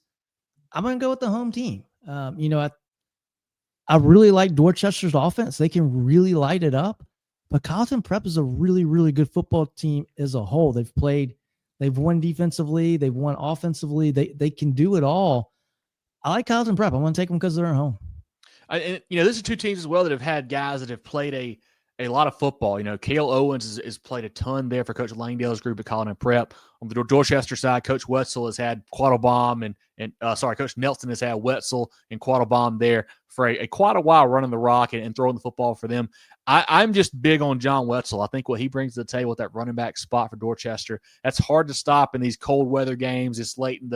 I'm going to go with the home team. I really like Dorchester's offense. They can really light it up. But Colleton Prep is a really, really good football team as a whole. They've won defensively, they've won offensively. They can do it all. I like Colleton Prep. I'm going to take them because they're at home. This is two teams as well that have had guys that have played a lot of football. Cale Owens has played a ton there for Coach Langdale's group at Colleton Prep. On the Dorchester side, Coach Wetzel has had Quattlebaum Coach Nelson has had Wetzel and Quattlebaum there for quite a while running the rock and throwing the football for them. I'm just big on John Wetzel. I think what he brings to the table with that running back spot for Dorchester, that's hard to stop in these cold weather games. It's late in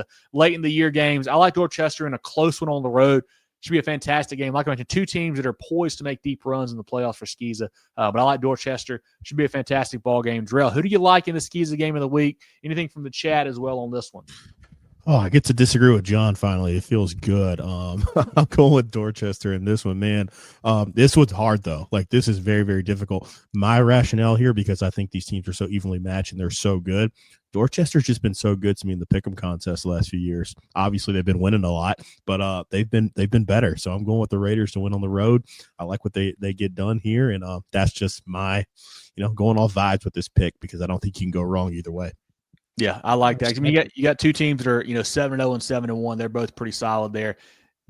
the year games. I like Dorchester in a close one on the road. Should be a fantastic game. Like I mentioned, two teams that are poised to make deep runs in the playoffs for SCISA. But I like Dorchester. Should be a fantastic ball game. Jerel, who do you like in the SCISA game of the week? Anything from the chat as well on this one? Oh, I get to disagree with John finally. It feels good. I'm going with Dorchester in this one, man. This one's hard, though. Like, this is very, very difficult. My rationale here, because I think these teams are so evenly matched and they're so good, Dorchester's just been so good to me in the pick'em contest the last few years. Obviously, they've been winning a lot, but they've been better. So I'm going with the Raiders to win on the road. I like what they get done here, and that's just my, going off vibes with this pick because I don't think you can go wrong either way. Yeah, I like that. I mean, you got two teams that are 7-0 and 7-1. They're both pretty solid there.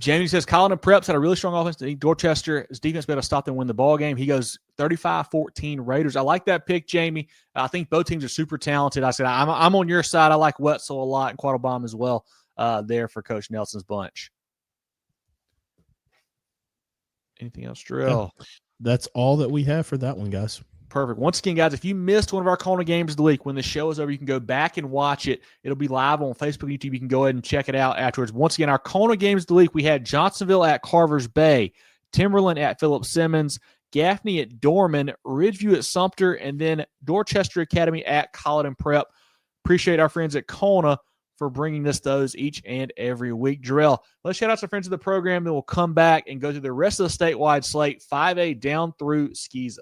Jamie says Colleton Prep's had a really strong offense. Dorchester's defense better stop them win the ball game. He goes 35-14 Raiders. I like that pick, Jamie. I think both teams are super talented. I said I'm on your side. I like Wetzel a lot and Quattlebaum as well there for Coach Nelson's bunch. Anything else, Jerel? Yeah, that's all that we have for that one, guys. Perfect. Once again, guys, if you missed one of our CONA games of the week, when the show is over, you can go back and watch it. It'll be live on Facebook and YouTube. You can go ahead and check it out afterwards. Once again, our CONA games of the week, we had Johnsonville at Carvers Bay, Timberland at Philip Simmons, Gaffney at Dorman, Ridgeview at Sumter, and then Dorchester Academy at Colleton Prep. Appreciate our friends at CONA for bringing us those each and every week. Jerel, let's shout out to friends of the program. Then we'll come back and go through the rest of the statewide slate, 5A down through SCISA.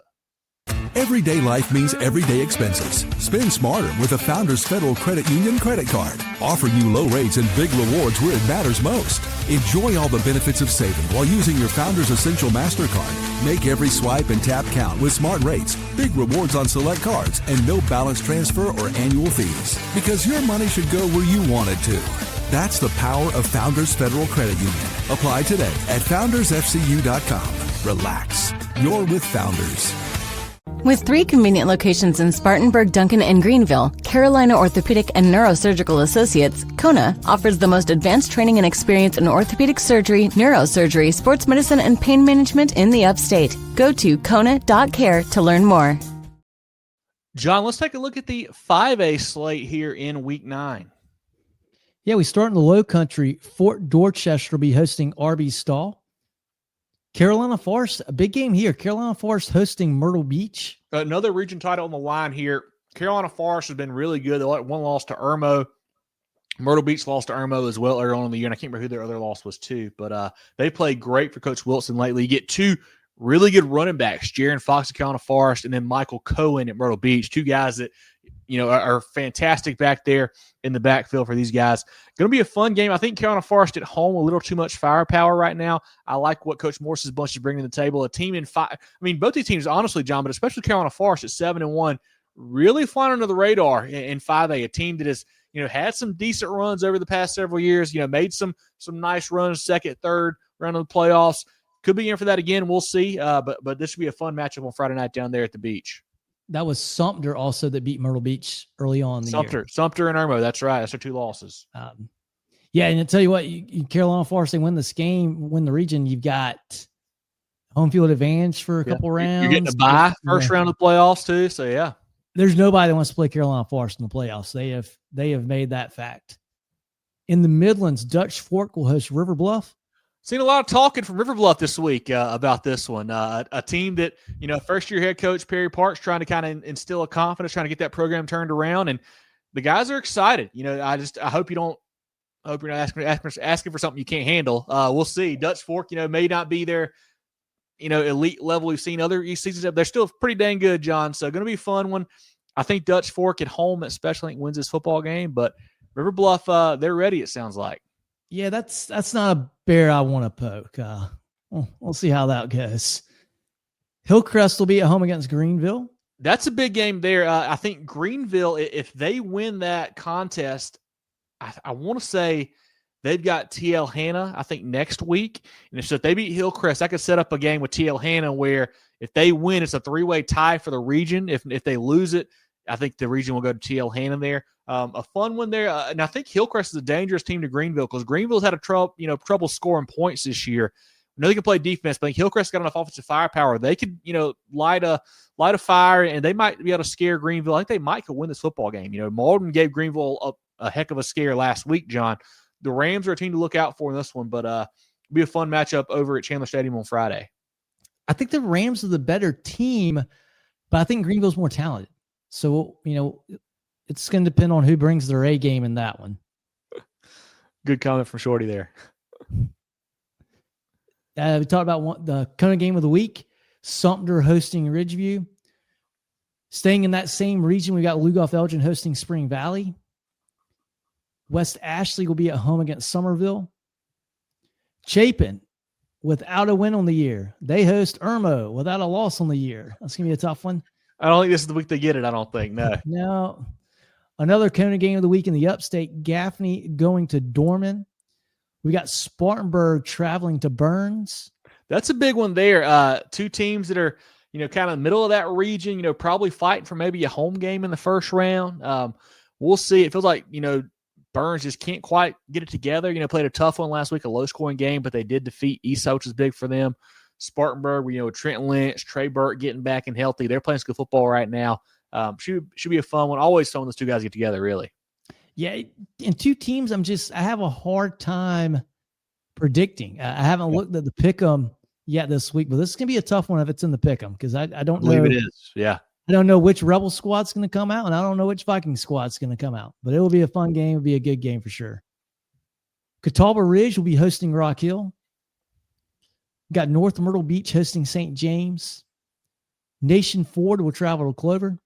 Everyday life means everyday expenses. Spend smarter with a Founders Federal Credit Union credit card, offering you low rates and big rewards where it matters most. Enjoy all the benefits of saving while using your Founders Essential MasterCard. Make every swipe and tap count with smart rates, big rewards on select cards, and no balance transfer or annual fees. Because your money should go where you want it to. That's the power of Founders Federal Credit Union. Apply today at foundersfcu.com. Relax. You're with Founders. With 3 convenient locations in Spartanburg, Duncan, and Greenville, Carolina Orthopaedic and Neurosurgical Associates, CONA offers the most advanced training and experience in orthopedic surgery, neurosurgery, sports medicine, and pain management in the upstate. Go to CONA.care to learn more. John, let's take a look at the 5A slate here in Week 9. Yeah, we start in the Low Country. Fort Dorchester will be hosting RB Stall. Carolina Forest, a big game here. Carolina Forest hosting Myrtle Beach. Another region title on the line here. Carolina Forest has been really good. They let one loss to Irmo. Myrtle Beach lost to Irmo as well earlier on in the year, and I can't remember who their other loss was too. But they played great for Coach Wilson lately. You get two really good running backs, Jaron Fox at Carolina Forest and then Michael Cohen at Myrtle Beach, two guys that are fantastic back there in the backfield for these guys. Going to be a fun game. I think Carolina Forest at home, a little too much firepower right now. I like what Coach Morse's bunch is bringing to the table. A team in 5. I mean, both these teams, honestly, John, but especially Carolina Forest at 7-1, really flying under the radar in 5A. A team that has, had some decent runs over the past several years. Made some nice runs, second, third round of the playoffs. Could be in for that again. We'll see. But this should be a fun matchup on Friday night down there at the beach. That was Sumter also that beat Myrtle Beach early on in the year. Sumter and Irmo. That's right. That's their 2 losses. Yeah, and I tell you what, Carolina Forest, they win this game, win the region. You've got home field advantage for a couple rounds. You're getting a bye first round of the playoffs too. So yeah, there's nobody that wants to play Carolina Forest in the playoffs. They have made that fact. In the Midlands, Dutch Fork will host River Bluff. Seen a lot of talking from River Bluff this week about this one. A team that, first-year head coach Perry Parks trying to kind of instill a confidence, trying to get that program turned around, and the guys are excited. I hope you're not asking for something you can't handle. We'll see. Dutch Fork, may not be their, elite level we've seen other seasons. They're still pretty dang good, John. So going to be a fun one. I think Dutch Fork at home especially wins this football game, but River Bluff, they're ready, it sounds like. Yeah, that's not a bear I want to poke. We'll see how that goes. Hillcrest will be at home against Greenville. That's a big game there. I think Greenville, if they win that contest, I want to say they've got TL Hanna, I think, next week. And if they beat Hillcrest, I could set up a game with TL Hanna where if they win, it's a three-way tie for the region. If they lose it, I think the region will go to TL Hanna there. A fun one there. And I think Hillcrest is a dangerous team to Greenville because Greenville's had trouble scoring points this year. I know they can play defense, but I think Hillcrest got enough offensive firepower. They could, light a fire, and they might be able to scare Greenville. I think they might could win this football game. Malden gave Greenville a heck of a scare last week, John. The Rams are a team to look out for in this one, but it'll be a fun matchup over at Chandler Stadium on Friday. I think the Rams are the better team, but I think Greenville's more talented. So, it's going to depend on who brings their A game in that one. Good comment from Shorty there. We talked about the CONA game of the week, Sumter hosting Ridgeview. Staying in that same region, we got Lugoff Elgin hosting Spring Valley. West Ashley will be at home against Somerville. Chapin, without a win on the year. They host Irmo without a loss on the year. That's going to be a tough one. I don't think this is the week they get it. I don't think. No. No. Another CONA game of the week in the upstate, Gaffney going to Dorman. We got Spartanburg traveling to Burns. That's a big one there. Two teams that are, kind of middle of that region, probably fighting for maybe a home game in the first round. We'll see. It feels like, Burns just can't quite get it together. Played a tough one last week, a low-scoring game, but they did defeat Eastside, which is big for them. Spartanburg, Trent Lynch, Trey Burt getting back and healthy. They're playing some good football right now. Should be a fun one. Always fun when those two guys get together, really. Yeah, and two teams I have a hard time predicting. I haven't looked at the pick'em yet this week, but this is going to be a tough one if it's in the pick'em because I don't know. I believe it is, yeah. I don't know which Rebel squad's going to come out, and I don't know which Viking squad's going to come out. But it will be a fun game. It'll be a good game for sure. Catawba Ridge will be hosting Rock Hill. Got North Myrtle Beach hosting St. James. Nation Ford will travel to Clover.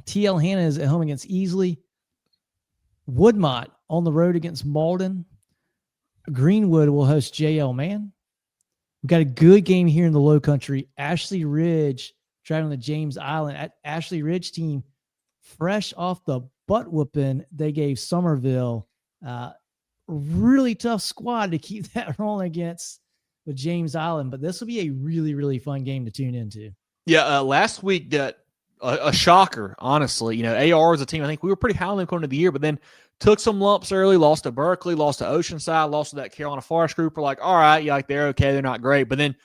TL Hanna is at home against Easley. Woodmont on the road against Malden. Greenwood will host JL Mann. We've got a good game here in the Low Country. Ashley Ridge traveling to James Island. At Ashley Ridge team, fresh off the butt whooping they gave Somerville. Really tough squad to keep that rolling against with James Island, but this will be a really, really fun game to tune into. Yeah, last week got a shocker, honestly. AR is a team I think we were pretty high on them going into the year, but then took some lumps early, lost to Berkeley, lost to Oceanside, lost to that Carolina Forest group. We're like, all right, they're okay, they're not great. But then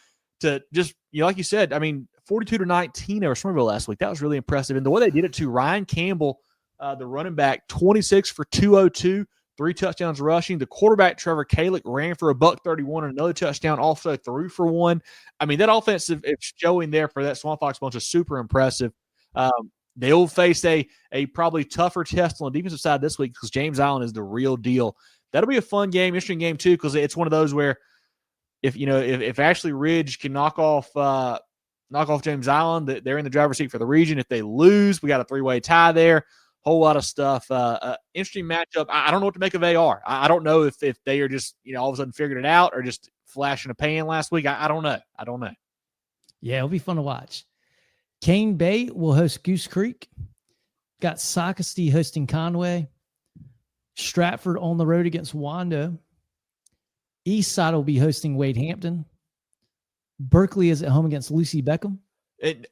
to just, like you said, 42-19 over Somerville last week. That was really impressive. And the way they did it too, Ryan Campbell, the running back, 26 for 202, 3 touchdowns rushing. The quarterback, Trevor Kalick, ran for $131 and another touchdown, also threw for 1. That offensive showing there for that Swamp Fox bunch is super impressive. They'll face a probably tougher test on the defensive side this week because James Island is the real deal. That'll be a fun game, interesting game too, because it's one of those where if Ashley Ridge can knock off James Island, they're in the driver's seat for the region. If they lose, we got a 3-way tie there. Whole lot of stuff. Interesting matchup. I don't know what to make of AR. I don't know if they are just all of a sudden figured it out or just flash in a pan last week. I don't know. Yeah, it'll be fun to watch. Cane Bay will host Goose Creek. Got Socastee hosting Conway. Stratford on the road against Wando. Eastside will be hosting Wade Hampton. Berkeley is at home against Lucy Beckham.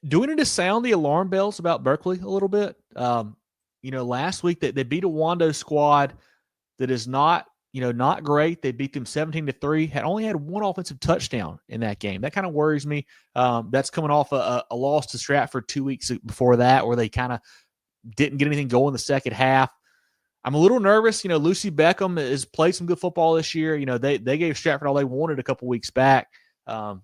Doing it to sound the alarm bells about Berkeley a little bit. Last week they beat a Wando squad that is not great. They beat them 17-3. Only had 1 offensive touchdown in that game. That kind of worries me. That's coming off a loss to Stratford 2 weeks before that, where they kind of didn't get anything going in the second half. I'm a little nervous. Lucy Beckham has played some good football this year. They gave Stratford all they wanted a couple weeks back. I'm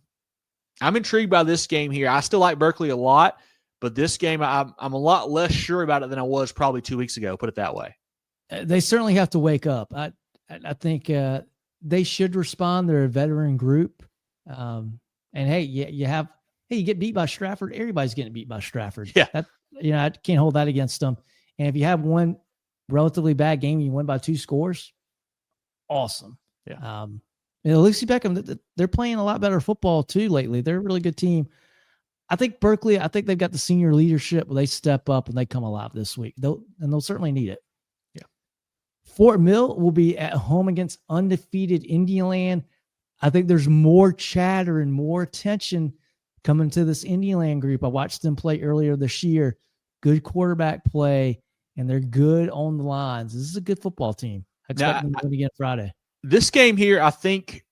intrigued by this game here. I still like Berkeley a lot, but this game, I'm a lot less sure about it than I was probably 2 weeks ago, put it that way. They certainly have to wake up. I think they should respond. They're a veteran group. And hey, you get beat by Stratford. Everybody's getting beat by Stratford. Yeah. I can't hold that against them. And if you have one relatively bad game and you win by 2 scores, awesome. Yeah. Lucy Beckham, they're playing a lot better football too lately. They're a really good team. I think Berkeley, they've got the senior leadership where they step up and they come alive this week. They'll certainly need it. Yeah. Fort Mill will be at home against undefeated Indianland. I think there's more chatter and more attention coming to this Indianland group. I watched them play earlier this year. Good quarterback play, and they're good on the lines. This is a good football team. I expect them to win again Friday. This game here, I think,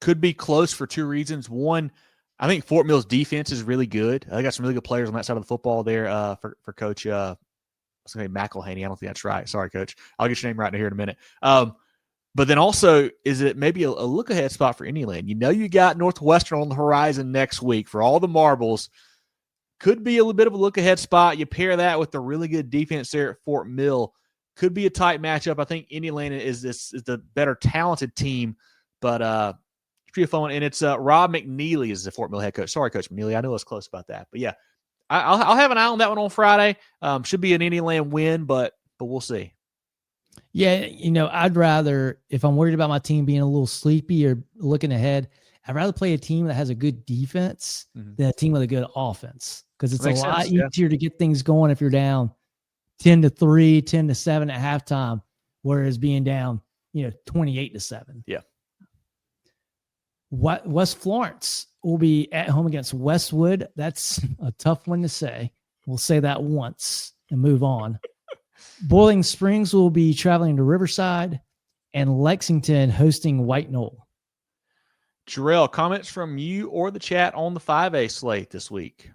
could be close for 2 reasons. One, I think Fort Mill's defense is really good. They got some really good players on that side of the football there for Coach I was going to say McElhaney. I don't think that's right. Sorry, Coach. I'll get your name right here in a minute. But then also, is it maybe a look-ahead spot for Indianland? You got Northwestern on the horizon next week for all the marbles. Could be a little bit of a look-ahead spot. You pair that with the really good defense there at Fort Mill. Could be a tight matchup. I think Indianland is the better talented team, but it's pretty fun. And it's Rob McNeely is the Fort Mill head coach. Sorry, Coach McNeely. I know I was close about that. But, yeah, I'll have an eye on that one on Friday. Should be an Indianland win, but we'll see. Yeah, I'd rather, if I'm worried about my team being a little sleepy or looking ahead, I'd rather play a team that has a good defense than a team with a good offense, because it's a lot easier to get things going if you're down 10-3, 10-7 at halftime, whereas being down, 28-7. Yeah. West Florence will be at home against Westwood. That's a tough one to say. We'll say that once and move on. Boiling Springs will be traveling to Riverside, and Lexington hosting White Knoll. Jerel, comments from you or the chat on the 5A slate this week?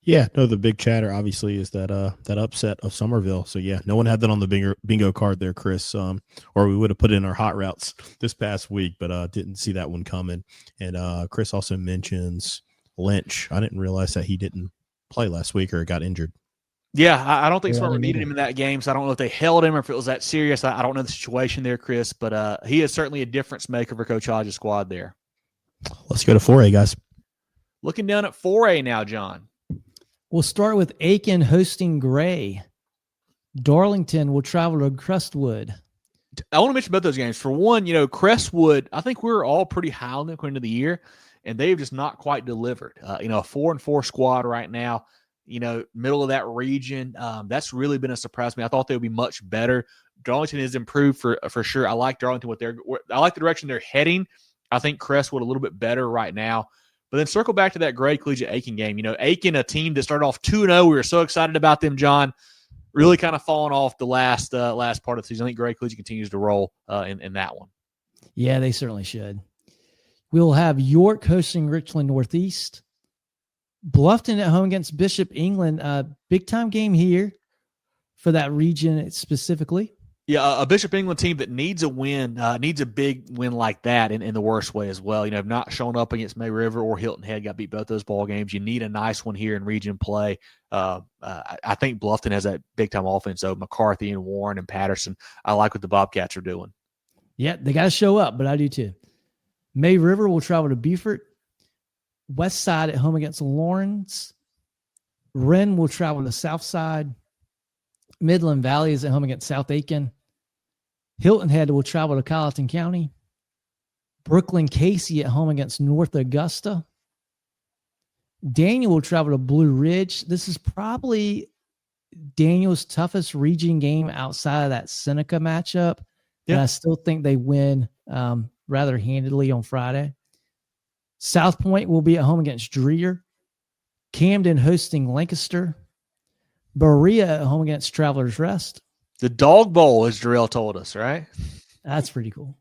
Yeah, no, the big chatter obviously is that upset of Somerville. So yeah, no one had that on the bingo card there, Chris. Or we would have put it in our hot routes this past week, but didn't see that one coming. And Chris also mentions Lynch. I didn't realize that he didn't play last week or got injured. Yeah, I don't think Sumter needed him in that game, so I don't know if they held him or if it was that serious. I don't know the situation there, Chris, but he is certainly a difference maker for Coach Hodges' squad there. Let's go to 4A, guys. Looking down at 4A now, John. We'll start with Aiken hosting Gray. Darlington will travel to Crestwood. I want to mention both those games. For one, Crestwood, I think we were all pretty high on them going into the year, and they've just not quite delivered. A 4-4 squad right now. Middle of that region. That's really been a surprise to me. I thought they would be much better. Darlington has improved for sure. I like Darlington I like the direction they're heading. I think Crestwood a little bit better right now. But then circle back to that Gray Collegiate Aiken game. Aiken, a team that started off 2-0. We were so excited about them, John. Really kind of falling off the last part of the season. I think Gray Collegiate continues to roll in that one. Yeah, they certainly should. We'll have York hosting Richland Northeast. Bluffton at home against Bishop England. Big time game here for that region specifically. Yeah, a Bishop England team that needs a win, needs a big win like that in the worst way as well. Have not shown up against May River or Hilton Head, got beat both those ball games. You need a nice one here in region play. I think Bluffton has that big time offense, though. McCarthy and Warren and Patterson. I like what the Bobcats are doing. Yeah, they got to show up, but I do too. May River will travel to Beaufort. West Side at home against Lawrence. Wren will travel to South Side. Midland Valley is at home against South Aiken. Hilton Head will travel to Colleton County. Brooklyn Casey at home against North Augusta. Daniel will travel to Blue Ridge. This is probably Daniel's toughest region game outside of that Seneca matchup. Yeah. And I still think they win rather handedly on Friday. South Point will be at home against Dreer. Camden hosting Lancaster. Berea at home against Travelers Rest. The Dog Bowl, as Jerel told us, right? That's pretty cool.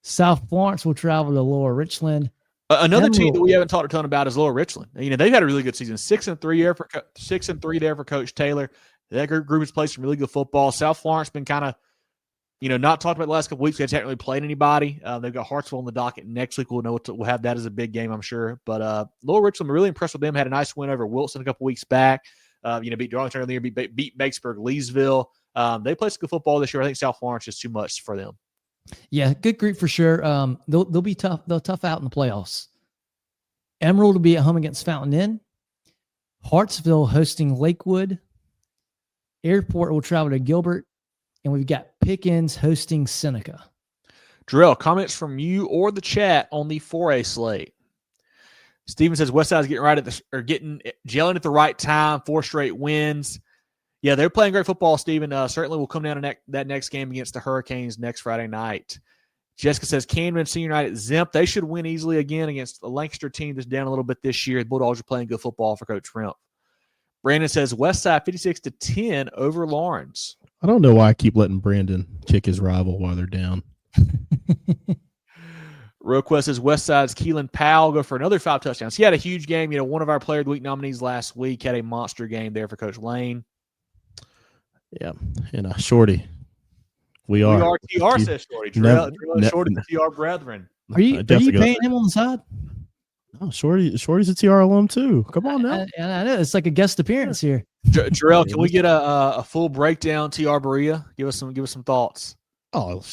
South Florence will travel to Lower Richland. Another team that we haven't talked a ton about is Lower Richland. They've had a really good season. 6-3 there for Coach Taylor. That group has played some really good football. South Florence been kind of, not talked about the last couple weeks. They haven't really played anybody. They've got Hartsville on the docket next week. We'll have that as a big game, I'm sure. But Lower Richland, I'm really impressed with them. Had a nice win over Wilson a couple weeks back. Beat Darlington earlier, beat Batesburg, Leesville. They played some good football this year. I think South Florence is too much for them. Yeah, good group for sure. They'll be tough. They'll tough out in the playoffs. Emerald will be at home against Fountain Inn. Hartsville hosting Lakewood. Airport will travel to Gilbert. And we've got Pickens hosting Seneca. Jerel, comments from you or the chat on the 4A slate. Steven says Westside's getting gelling at the right time. 4 straight wins. Yeah, they're playing great football, Steven. Certainly will come down to that next game against the Hurricanes next Friday night. Jessica says Camden Senior Night at Zemp. They should win easily again against the Lancaster team that's down a little bit this year. The Bulldogs are playing good football for Coach Remp. Brandon says Westside 56-10 over Lawrence. I don't know why I keep letting Brandon kick his rival while they're down. RoQuest says Westside's Keelan Powell go for another 5 touchdowns. He had a huge game. One of our Player of the Week nominees last week had a monster game there for Coach Lane. Yeah, and Shorty. We are TR, says Shorty. Shorty, the TR brethren. Are you paying him on the side? Oh, Shorty's a TR alum too. Come on now. I know it's like a guest appearance here. Jerel, can we get a full breakdown? TR Berea, give us some thoughts. Oh,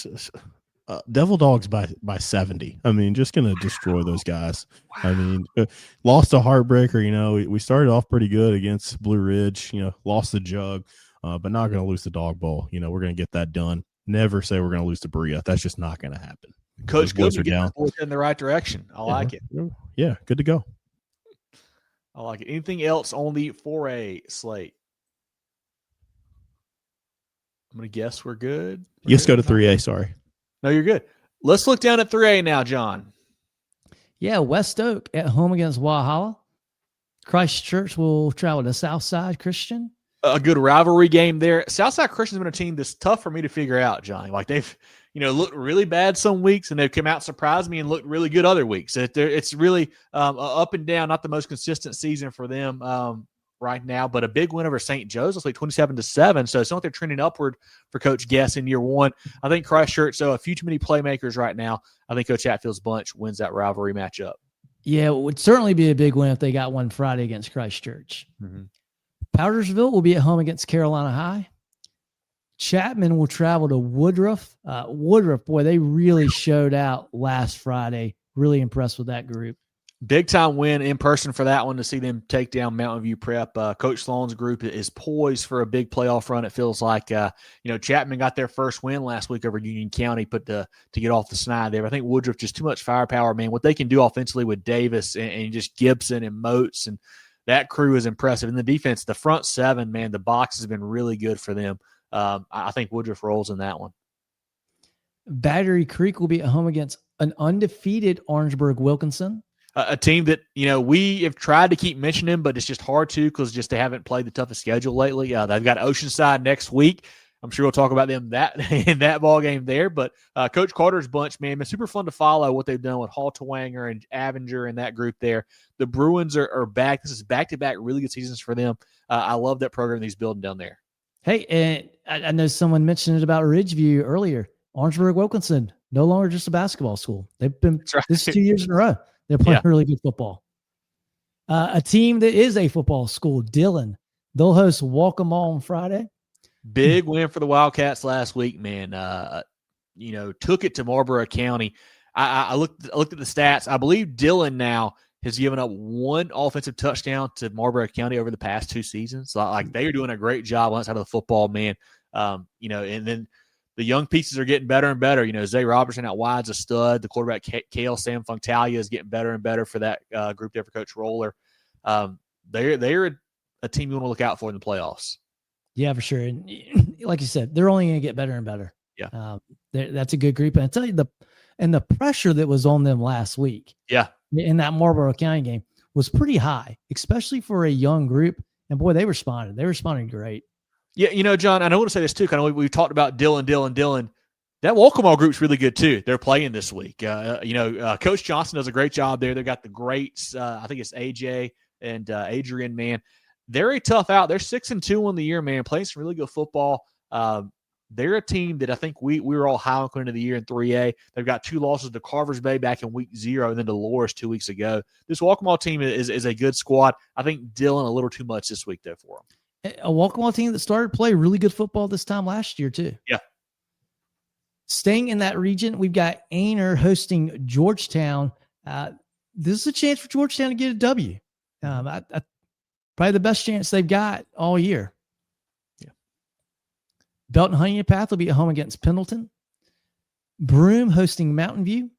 Devil Dogs by 70. I mean, just gonna destroy those guys. Wow. I mean, lost a heartbreaker. We started off pretty good against Blue Ridge. Lost the jug, but not gonna lose the dog bowl. We're gonna get that done. Never say we're gonna lose to Berea. That's just not gonna happen. Coach Good in the right direction. I like it. Yeah, good to go. I like it. Anything else on the 4A slate? I'm going to guess we're good. Let's go to 3A. Sorry. No, you're good. Let's look down at 3A now, John. Yeah, West Oak at home against Walhalla. Christchurch will travel to Southside Christian. A good rivalry game there. Southside Christian's been a team that's tough for me to figure out, Johnny. Like they've, looked really bad some weeks, and they've come out, surprised me, and looked really good other weeks. It's really up and down, not the most consistent season for them right now, but a big win over St. Joe's, let's say 27-7. So it's not like they're trending upward for Coach Guess in year one. I think Christchurch, a few too many playmakers right now. I think Coach Hatfield's bunch wins that rivalry matchup. Yeah, it would certainly be a big win if they got one Friday against Christchurch. Mm-hmm. Powdersville will be at home against Carolina High. Chapman will travel to Woodruff. Woodruff, boy, they really showed out last Friday. Really impressed with that group. Big time win in person for that one to see them take down Mountain View Prep. Coach Sloan's group is poised for a big playoff run. It feels like, Chapman got their first win last week over Union County, to get off the snide there. I think Woodruff just too much firepower, man. What they can do offensively with Davis and just Gibson and Moats, and that crew is impressive. And the defense, the front seven, man, the box has been really good for them. I think Woodruff rolls in that one. Battery Creek will be at home against an undefeated Orangeburg Wilkinson. A team that, we have tried to keep mentioning, but it's just hard to because just they haven't played the toughest schedule lately. They've got Oceanside next week. I'm sure we'll talk about them in that ball game there. But Coach Carter's bunch, man, been super fun to follow what they've done with Haltawanger and Avenger and that group there. The Bruins are back. This is back-to-back really good seasons for them. I love that program he's building down there. Hey, and I know someone mentioned it about Ridgeview earlier. Orangeburg Wilkinson, no longer just a basketball school. They've been this is 2 years in a row. They're playing really good football. A team that is a football school, Dillon, they'll host Walcombe on Friday. Big win for the Wildcats last week, man. Took it to Marlboro County. I looked at the stats. I believe Dillon now has given up one offensive touchdown to Marlboro County over the past 2 seasons. So, they are doing a great job on that side of the football, man. And then the young pieces are getting better and better. Zay Robertson out wide's a stud. The quarterback, Kale Sam Funktalia, is getting better and better for that group there for Coach Roller. They're a team you want to look out for in the playoffs. Yeah, for sure. And like you said, they're only going to get better and better. Yeah. That's a good group. And I tell you, the pressure that was on them last week in that Marlboro County game was pretty high, especially for a young group. And boy, they responded. They responded great. Yeah, John, and I want to say this too. Kind of, we've talked about Dillon. That Walcombe group's really good too. They're playing this week. Coach Johnson does a great job there. They've got the greats. I think it's AJ and Adrian. Man, they're a tough out. They're 6-2 on the year, man, playing some really good football. They're a team that I think we were all high on going into the year in 3A. They've got 2 losses to Carvers Bay back in week 0 and then to Loris 2 weeks ago. This Walkmall team is a good squad. I think Dillon a little too much this week, though, for them. A Walkmall team that started to play really good football this time last year, too. Yeah. Staying in that region, we've got Aner hosting Georgetown. This is a chance for Georgetown to get a W. Probably the best chance they've got all year. Belton Honey Path will be at home against Pendleton. Broome hosting Mountain View.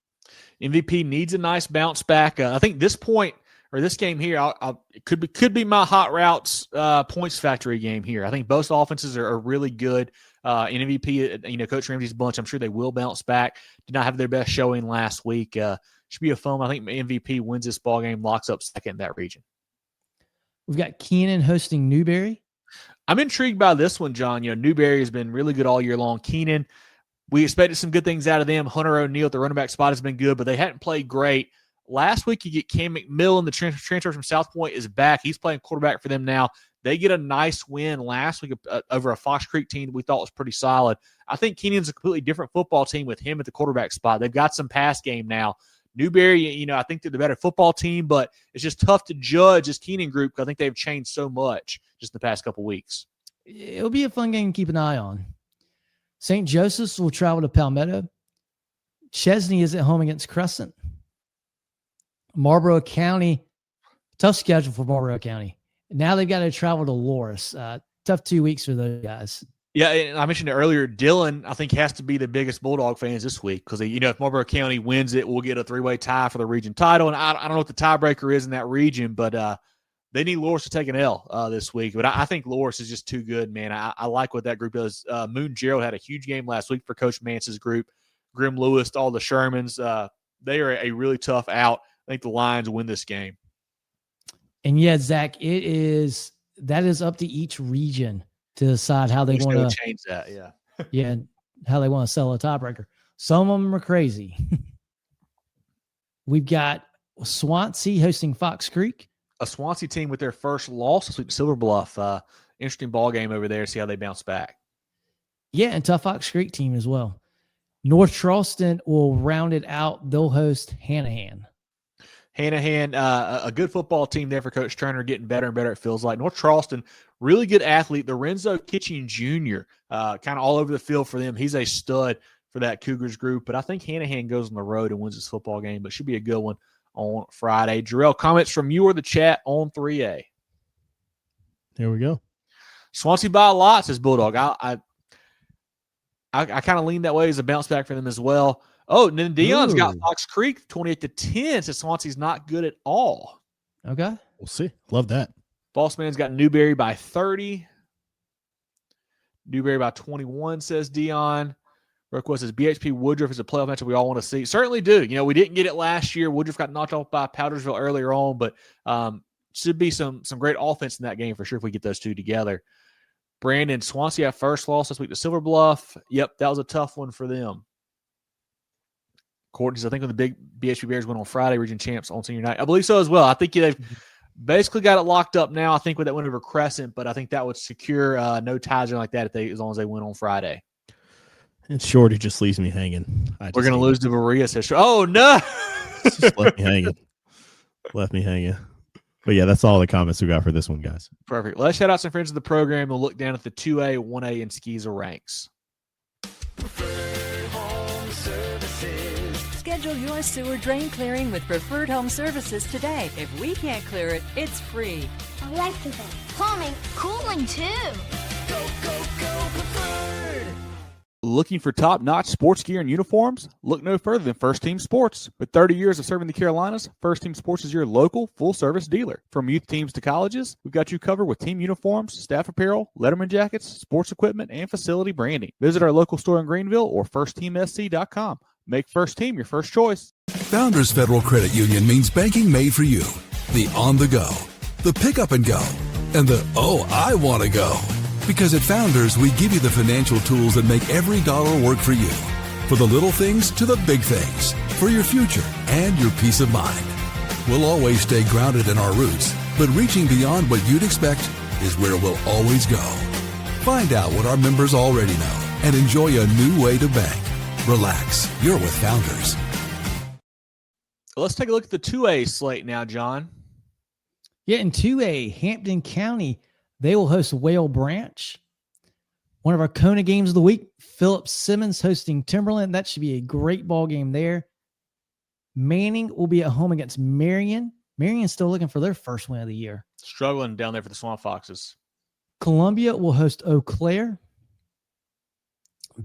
MVP needs a nice bounce back. I think this point or this game here, it could be my hot routes points factory game here. I think both offenses are really good. In MVP, Coach Ramsey's bunch, I'm sure they will bounce back. Did not have their best showing last week. Should be a fun. I think MVP wins this ball game, locks up second in that region. We've got Keenan hosting Newberry. I'm intrigued by this one, John. Newberry has been really good all year long. Keenan, we expected some good things out of them. Hunter O'Neill at the running back spot has been good, but they hadn't played great. Last week, you get Cam McMillan, the transfer from South Point, is back. He's playing quarterback for them now. They get a nice win last week over a Fox Creek team that we thought was pretty solid. I think Keenan's a completely different football team with him at the quarterback spot. They've got some pass game now. Newberry, I think they're the better football team, but it's just tough to judge this Keenan group because I think they've changed so much just in the past couple weeks. It'll be a fun game to keep an eye on. St. Joseph's will travel to Palmetto. Chesney is at home against Crescent. Marlboro County, tough schedule for Marlboro County. Now they've got to travel to Loris. Tough 2 weeks for those guys. Yeah, and I mentioned it earlier. Dillon, I think, has to be the biggest Bulldog fans this week because, if Marlboro County wins it, we'll get a 3-way tie for the region title. And I don't know what the tiebreaker is in that region, but they need Loris to take an L this week. But I think Loris is just too good, man. I like what that group does. Moon Jerel had a huge game last week for Coach Mance's group. Grim Lewis, all the Shermans. They are a really tough out. I think the Lions win this game. And yeah, Zach, that is up to each region to decide how they want to change that. Yeah. Yeah. How they want to sell a tiebreaker. Some of them are crazy. We've got Swansea hosting Fox Creek. A Swansea team with their first loss this week to Silver Bluff. Interesting ball game over there. See how they bounce back. Yeah. And tough Fox Creek team as well. North Charleston will round it out. They'll host Hanahan. Hanahan, a good football team there for Coach Turner, getting better and better, it feels like. North Charleston, really good athlete. Lorenzo Kitchen Jr., kind of all over the field for them. He's a stud for that Cougars group. But I think Hanahan goes on the road and wins this football game, but should be a good one on Friday. Jerel, comments from you or the chat on 3A? There we go. Swansea by a lot, says Bulldog. I kind of lean that way as a bounce back for them as well. Oh, and then Dion's got Fox Creek 28-10. So Swansea's not good at all. Okay. We'll see. Love that. Boss Man's got Newberry by 30. Newberry by 21, says Dion. Request says BHP Woodruff is a playoff matchup we all want to see. Certainly do. We didn't get it last year. Woodruff got knocked off by Powdersville earlier on, but should be some great offense in that game for sure if we get those two together. Brandon, Swansea had first loss this week to Silver Bluff. Yep, that was a tough one for them. Courtney says, I think when the big BHP Bears went on Friday, region champs on senior night. I believe so as well. I think they've basically got it locked up now. I think with that win over Crescent, but I think that would secure no ties or like that as long as they win on Friday. And Shorty just leaves me hanging. We're going to lose to Maria. Says, oh, no. Just left me hanging. Left me hanging. But, yeah, that's all the comments we got for this one, guys. Perfect. Let's shout out some friends of the program. We'll look down at the 2A, 1A, and SCISA ranks. Schedule your sewer drain clearing with Preferred Home Services today. If we can't clear it, it's free. Electrical, plumbing, cooling too. Go, go, go, Preferred! Looking for top-notch sports gear and uniforms? Look no further than First Team Sports. With 30 years of serving the Carolinas, First Team Sports is your local full-service dealer. From youth teams to colleges, we've got you covered with team uniforms, staff apparel, Letterman jackets, sports equipment, and facility branding. Visit our local store in Greenville or firstteamsc.com. Make First Team your first choice. Founders Federal Credit Union means banking made for you. The on-the-go, the pick-up and go, and the I want to go. Because at Founders, we give you the financial tools that make every dollar work for you. For the little things to the big things. For your future and your peace of mind. We'll always stay grounded in our roots But reaching beyond what you'd expect is where we'll always go. Find out what our members already know and enjoy a new way to bank. Relax, you're with Founders. Let's take a look at the 2A slate now, John. Yeah, in 2A, Hampton County, they will host Whale Branch. One of our CONA games of the week, Phillips Simmons hosting Timberland. That should be a great ball game there. Manning will be at home against Marion. Marion's still looking for their first win of the year. Struggling down there for the Swamp Foxes. Columbia will host Eau Claire.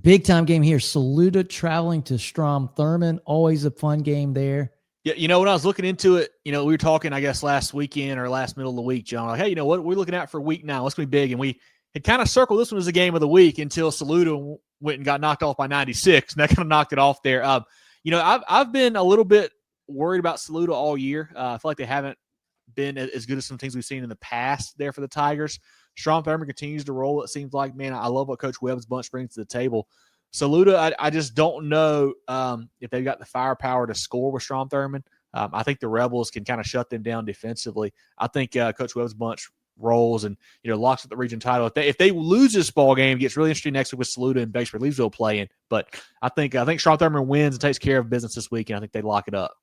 Big time game here. Saluda traveling to Strom Thurmond. Always a fun game there. Yeah, when I was looking into it, we were talking, I guess, last weekend or last middle of the week, John. Like, hey, what we're looking at for week 9? What's going to be big? And we had kind of circled this one as a game of the week until Saluda went and got knocked off by 96, and that kind of knocked it off there. I've been a little bit worried about Saluda all year. I feel like they haven't been as good as some things we've seen in the past there for the Tigers. Strom Thurmond continues to roll. It seems like, man, I love what Coach Webb's bunch brings to the table. Saluda, I just don't know if they've got the firepower to score with Strom Thurmond. I think the Rebels can kind of shut them down defensively. I think Coach Webb's bunch rolls and locks up the region title. If they lose this ball game, it gets really interesting next week with Saluda and Batesburg-Leesville playing. But I think Strom Thurmond wins and takes care of business this week, and I think they lock it up.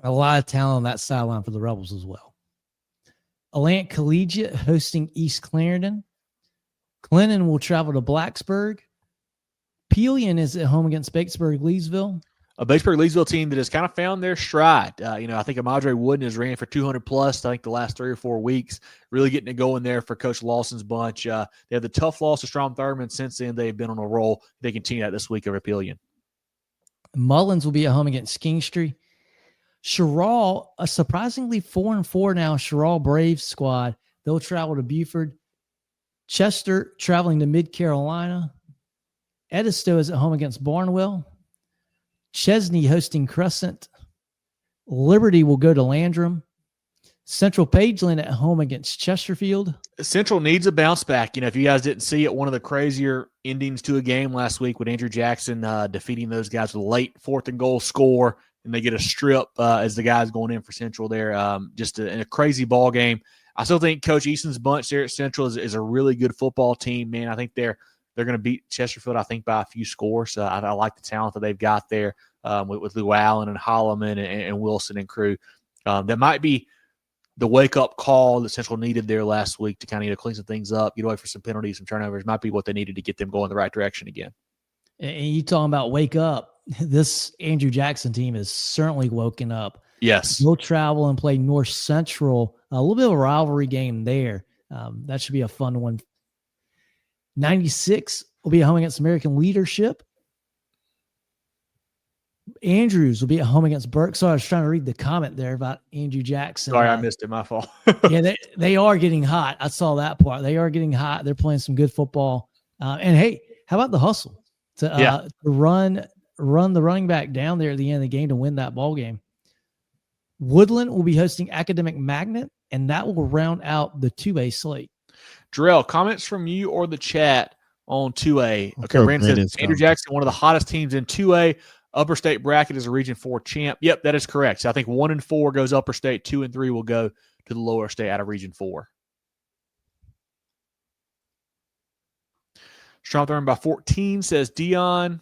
A lot of talent on that sideline for the Rebels as well. Allant Collegiate hosting East Clarendon. Clinton will travel to Blacksburg. Pelion is at home against Batesburg-Leesville. A Batesburg-Leesville team that has kind of found their stride. I think Amadre Wooden has ran for 200+, I think, the last 3 or 4 weeks, really getting it going there for Coach Lawson's bunch. They have the tough loss to Strom Thurmond. Since then, they've been on a roll. They continue that this week over Pelion. Mullins will be at home against Kingstree. Sherrall, a surprisingly 4-4 now Sherrall Braves squad. They'll travel to Buford. Chester traveling to Mid-Carolina. Edisto is at home against Barnwell. Chesney hosting Crescent. Liberty will go to Landrum. Central Pageland at home against Chesterfield. Central needs a bounce back. If you guys didn't see it, one of the crazier endings to a game last week with Andrew Jackson defeating those guys with a late 4th and goal score, and they get a strip as the guys going in for Central there. Just in a crazy ball game. I still think Coach Easton's bunch there at Central is a really good football team, man. I think they're going to beat Chesterfield, I think, by a few scores. I like the talent that they've got there with Lou Allen and Holloman and Wilson and crew. That might be the wake-up call that Central needed there last week to kind of clean some things up, get away for some penalties, some turnovers. Might be what they needed to get them going the right direction again. And you talking about wake up. This Andrew Jackson team is certainly woken up. Yes. They'll travel and play North Central. A little bit of a rivalry game there. That should be a fun one. 96 will be at home against American Leadership. Andrews will be at home against Burke. So I was trying to read the comment there about Andrew Jackson. Sorry, I missed it. My fault. Yeah, they are getting hot. I saw that part. They are getting hot. They're playing some good football. And hey, how about the hustle to run the running back down there at the end of the game to win that ball game? Woodland will be hosting Academic Magnet, and that will round out the 2A slate. Jerel, comments from you or the chat on 2A. Okay, Brandon says Andrew Jackson, one of the hottest teams in 2A. Upper State bracket is a Region 4 champ. Yep, that is correct. So I think 1 and 4 goes Upper State. 2 and 3 will go to the Lower State out of Region 4. Strom Thurmond by 14, says Dion.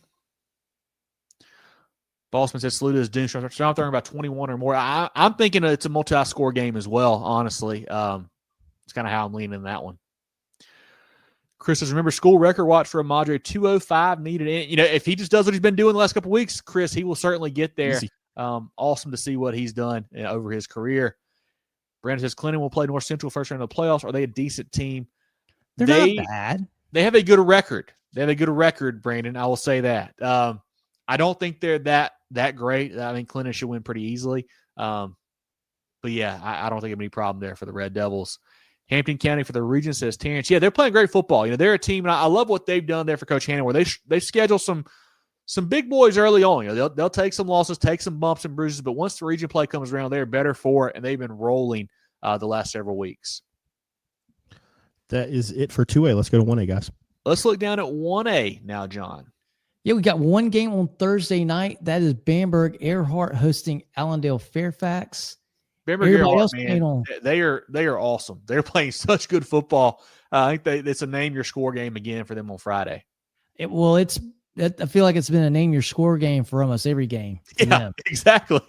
Bossman says Saluda is doomed. Strom Thurmond by 21 or more. I'm thinking it's a multi-score game as well, honestly. It's kind of how I'm leaning in that one. Chris says, remember school record watch for Amadre, 205 needed. If he just does what he's been doing the last couple of weeks, Chris, he will certainly get there. Awesome to see what he's done over his career. Brandon says, Clinton will play North Central first round of the playoffs. Are they a decent team? They're not bad. They have a good record. Brandon. I will say that. I don't think they're that great. I mean, Clinton should win pretty easily. But yeah, I don't think there's any problem there for the Red Devils. Hampton County for the region, says Terrence. Yeah, they're playing great football. They're a team, and I love what they've done there for Coach Hannon, where they schedule some big boys early on. They'll take some losses, take some bumps and bruises, but once the region play comes around, they're better for it, and they've been rolling the last several weeks. That is it for 2A. Let's go to 1A, guys. Let's look down at 1A now, John. Yeah, we got one game on Thursday night. That is Bamberg Earhart hosting Allendale Fairfax. Remember Everybody Gerel, else playing man, on. they are awesome. They're playing such good football. I think it's a name your score game again for them on Friday. I feel like it's been a name your score game for almost every game. For Yeah, them. exactly.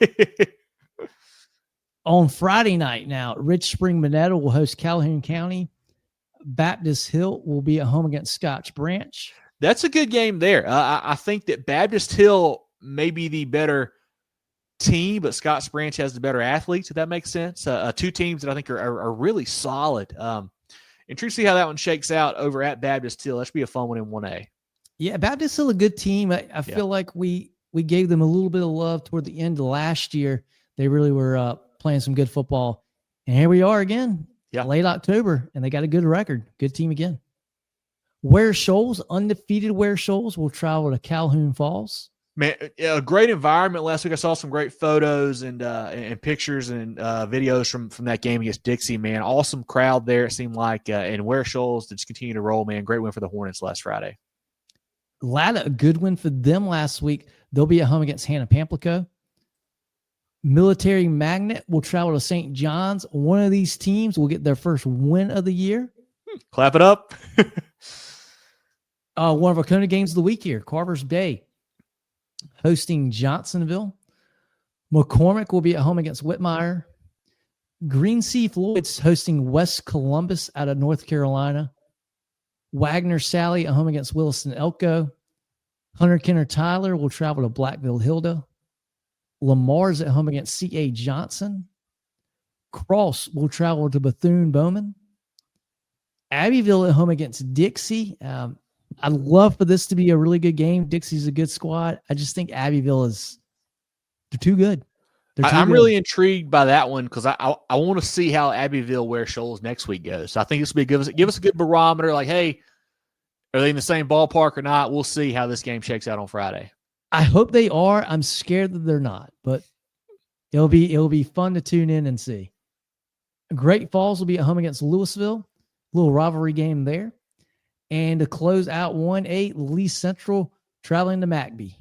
On Friday night now, Rich Spring Monetta will host Calhoun County. Baptist Hill will be at home against Scotch Branch. That's a good game there. I think that Baptist Hill may be the better team, but Scotch Branch has the better athletes, if that makes sense. Two teams that I think are really solid. Intrigued to see how that one shakes out over at Baptist Hill. That should be a fun one in 1A. Yeah, Baptist Hill a good team. I feel like we gave them a little bit of love toward the end of last year. They really were playing some good football. And here we are again, late October, and they got a good record. Good team again. Ware Shoals, undefeated Ware Shoals, will travel to Calhoun Falls. Man, a great environment last week. I saw some great photos and pictures and videos from that game against Dixie, man. Awesome crowd there, it seemed like. And Ware Shoals to just continue to roll, man. Great win for the Hornets last Friday. Latta, a good win for them last week. They'll be at home against Hannah Pamplico. Military Magnet will travel to St. John's. One of these teams will get their first win of the year. Clap it up. One of our CONA games of the week here, Carvers Bay hosting Johnsonville. McCormick will be at home against Whitmire. Green Sea Floyd's hosting West Columbus out of North Carolina. Wagner Sally at home against Williston Elko. Hunter Kenner Tyler will travel to Blackville Hilda. Lamar's at home against C.A. Johnson. Cross will travel to Bethune Bowman. Abbeville at home against Dixie. I'd love for this to be a really good game. Dixie's a good squad. I just think Abbeville they're too good. I'm really intrigued by that one because I want to see how Abbeville Ware Shoals next week goes. So I think this will give us a good barometer. Like, hey, are they in the same ballpark or not? We'll see how this game shakes out on Friday. I hope they are. I'm scared that they're not, but it'll be fun to tune in and see. Great Falls will be at home against Louisville. Little rivalry game there. And to close out 1-8, Lee Central traveling to McBee.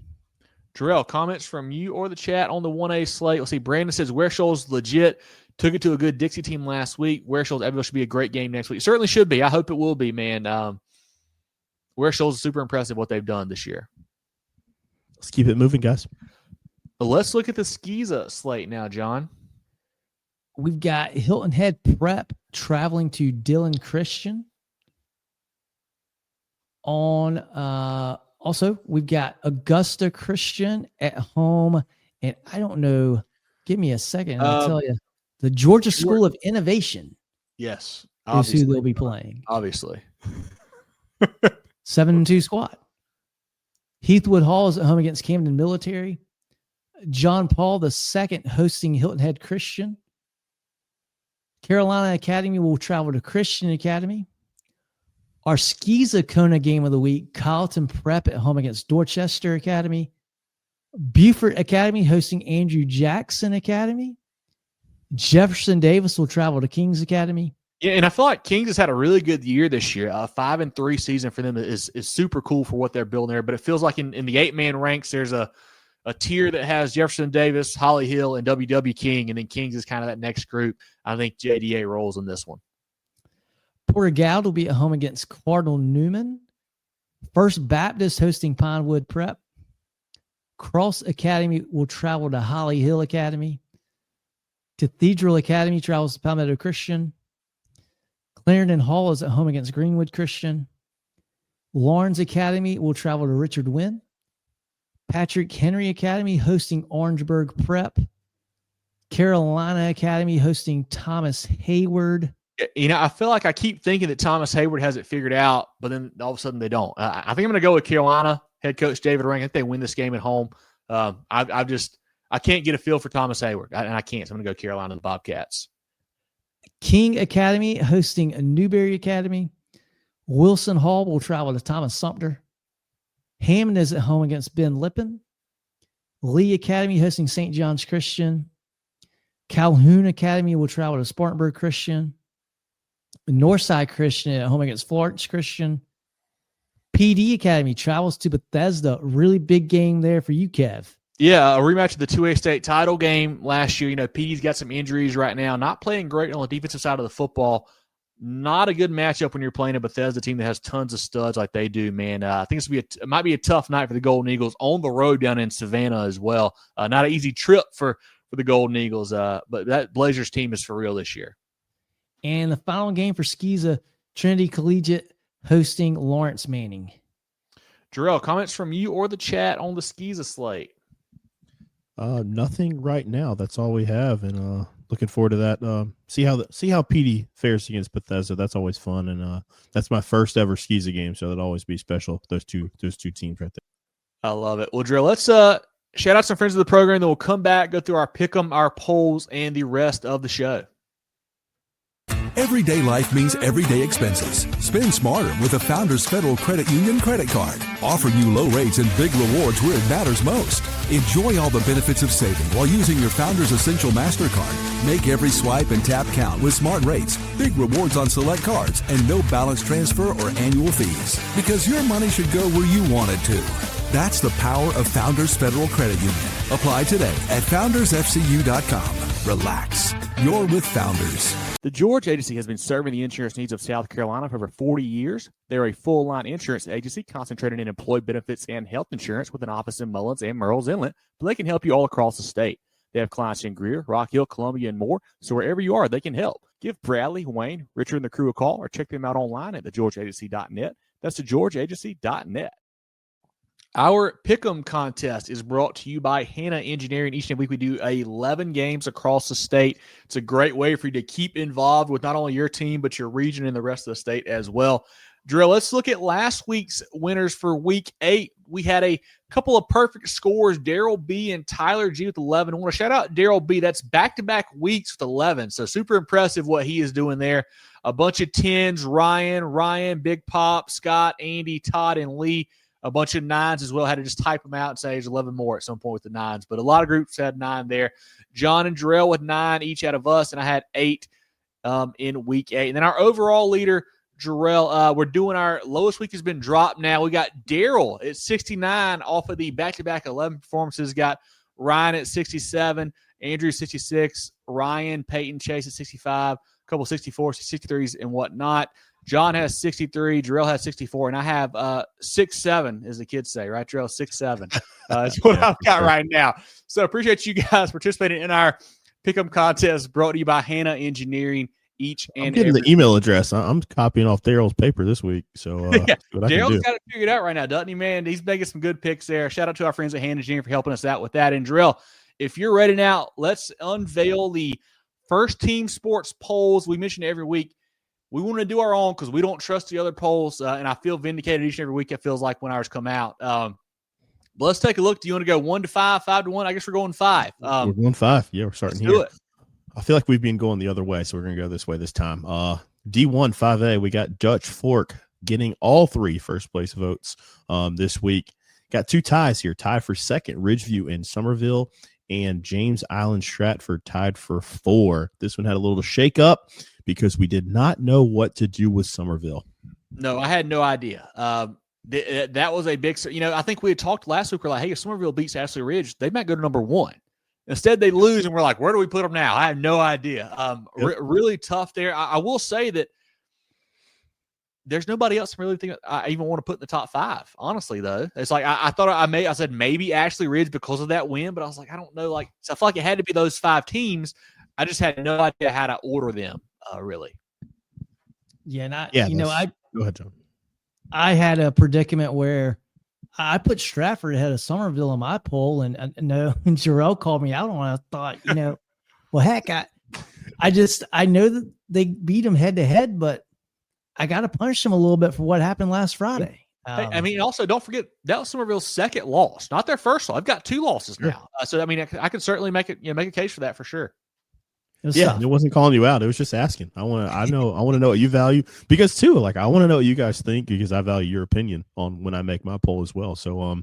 Jerel, comments from you or the chat on the 1A slate. Let's see. Brandon says Ware Shoals legit. Took it to a good Dixie team last week. Ware Shoals Abbeville should be a great game next week. It certainly should be. I hope it will be, man. Ware Shoals is super impressive what they've done this year. Let's keep it moving, guys. But let's look at the SCISA slate now, John. We've got Hilton Head Prep traveling to Dillon Christian. Also, we've got Augusta Christian at home, and I don't know. Give me a second. I'll tell you. The Georgia School of Innovation. Yes, is who they'll be playing. Obviously, 7-2 squad. Heathwood Hall is at home against Camden Military. John Paul II hosting Hilton Head Christian. Carolina Academy will travel to Christian Academy. Our SCISA CONA game of the week, Colleton Prep at home against Dorchester Academy. Beaufort Academy hosting Andrew Jackson Academy. Jefferson Davis will travel to Kings Academy. Yeah, and I feel like Kings has had a really good year this year. 5-3 season for them is super cool for what they're building there. But it feels like in the 8-man ranks, there's a tier that has Jefferson Davis, Holly Hill, and WW King, and then Kings is kind of that next group. I think JDA rolls in this one. Porter-Gaud will be at home against Cardinal Newman. First Baptist hosting Pinewood Prep. Cross Academy will travel to Holly Hill Academy. Cathedral Academy travels to Palmetto Christian. Clarendon Hall is at home against Greenwood Christian. Lawrence Academy will travel to Richard Wynn. Patrick Henry Academy hosting Orangeburg Prep. Carolina Academy hosting Thomas Hayward. You know, I feel like I keep thinking that Thomas Hayward has it figured out, but then all of a sudden they don't. I think I'm going to go with Carolina. Head coach David Ring. I think they win this game at home. I can't get a feel for Thomas Hayward, and I can't. So I'm going to go Carolina and the Bobcats. King Academy hosting Newberry Academy. Wilson Hall will travel to Thomas Sumter. Hammond is at home against Ben Lippen. Lee Academy hosting St. John's Christian. Calhoun Academy will travel to Spartanburg Christian. Northside Christian at home against Florence Christian. PD Academy travels to Bethesda. Really big game there for you, Kev. Yeah, a rematch of the 2A state title game last year. PD's got some injuries right now, not playing great on the defensive side of the football. Not a good matchup when you're playing a Bethesda team that has tons of studs like they do, man. I think it might be a tough night for the Golden Eagles on the road down in Savannah as well. Not an easy trip for the Golden Eagles, but that Blazers team is for real this year. And the final game for SCISA, Trinity Collegiate hosting Lawrence Manning. Jerel, comments from you or the chat on the SCISA slate? Nothing right now. That's all we have, and looking forward to that. See how PD fares against Bethesda. That's always fun, and that's my first ever SCISA game, so that'll always be special. Those two teams right there. I love it. Well, Jerel, let's shout out some friends of the program. Then we'll come back, go through our pick'em, our polls, and the rest of the show. Everyday life means everyday expenses. Spend smarter with a Founders Federal Credit Union credit card, offering you low rates and big rewards where it matters most. Enjoy all the benefits of saving while using your Founders Essential MasterCard. Make every swipe and tap count with smart rates, big rewards on select cards, and no balance transfer or annual fees. Because your money should go where you want it to. That's the power of Founders Federal Credit Union. Apply today at foundersfcu.com. Relax. You're with Founders. The George Agency has been serving the insurance needs of South Carolina for over 40 years. They're a full-line insurance agency concentrated in employee benefits and health insurance with an office in Mullins and Murrells Inlet, but they can help you all across the state. They have clients in Greer, Rock Hill, Columbia, and more, so wherever you are, they can help. Give Bradley, Wayne, Richard, and the crew a call or check them out online at thegeorgeagency.net. That's thegeorgeagency.net. Our Pick'em contest is brought to you by Hannah Engineering. Each and every week we do 11 games across the state. It's a great way for you to keep involved with not only your team, but your region and the rest of the state as well. Jerel, let's look at last week's winners for Week 8. We had a couple of perfect scores, Daryl B. and Tyler G. with 11. I want to shout out Daryl B. That's back-to-back weeks with 11, so super impressive what he is doing there. A bunch of 10s, Ryan, Big Pop, Scott, Andy, Todd, and Lee. A bunch of 9s as well. Had to just type them out and say there's 11 more at some point with the 9s. But a lot of groups had 9 there. John and Jerel with 9 each out of us, and I had 8 in Week 8. And then our overall leader, Jerel, we're doing our lowest week has been dropped now. We got Daryl at 69 off of the back-to-back 11 performances. Got Ryan at 67, Andrew 66, Ryan, Peyton, Chase at 65, a couple 64s, 63s, and whatnot. John has 63, Jerel has 64, and I have 6'7", as the kids say, right, Jerel? 6'7". That's what I've got right now. So appreciate you guys participating in our Pick'em contest brought to you by Hannah Engineering each and I'm getting the email address. I'm copying off Daryl's paper this week. So Daryl's got it figured out right now, doesn't he, man? He's making some good picks there. Shout out to our friends at Hannah Engineering for helping us out with that. And Jerel, if you're ready now, let's unveil the first team sports polls we mention every week. We want to do our own because we don't trust the other polls, and I feel vindicated each and every week. It feels like when ours come out. But let's take a look. Do you want to go 1 to 5, 5 to 1? I guess we're going 5. We're going 5. Yeah, we're starting here. Do it. I feel like we've been going the other way, so we're going to go this way this time. D1 5A, we got Dutch Fork getting all 3 first place votes this week. Got 2 ties here. Tie for second, Ridgeview and Somerville, and James Island Stratford tied for 4. This one had a little shake up because we did not know what to do with Somerville. No, I had no idea. That was a big, I think we had talked last week. We're like, hey, if Somerville beats Ashley Ridge, they might go to number 1. Instead, they lose, and we're like, where do we put them now? I have no idea. Really tough there. I will say that there's nobody else I really think I even want to put in the top 5. Honestly, though, it's like I thought I said maybe Ashley Ridge because of that win, but I was like, I don't know. So I feel like it had to be those 5 teams. I just had no idea how to order them. Really. Yeah, go ahead, John. I had a predicament where I put Stratford ahead of Somerville in my poll, and Jerel called me out on it. I thought, well, heck, I know that they beat them head to head, but I got to punish them a little bit for what happened last Friday. Also don't forget that was Somerville's second loss, not their first loss. I've got 2 losses now. So I can certainly make a case for that for sure. It wasn't calling you out. It was just asking. I want to know what you value because too, I want to know what you guys think because I value your opinion on when I make my poll as well. So,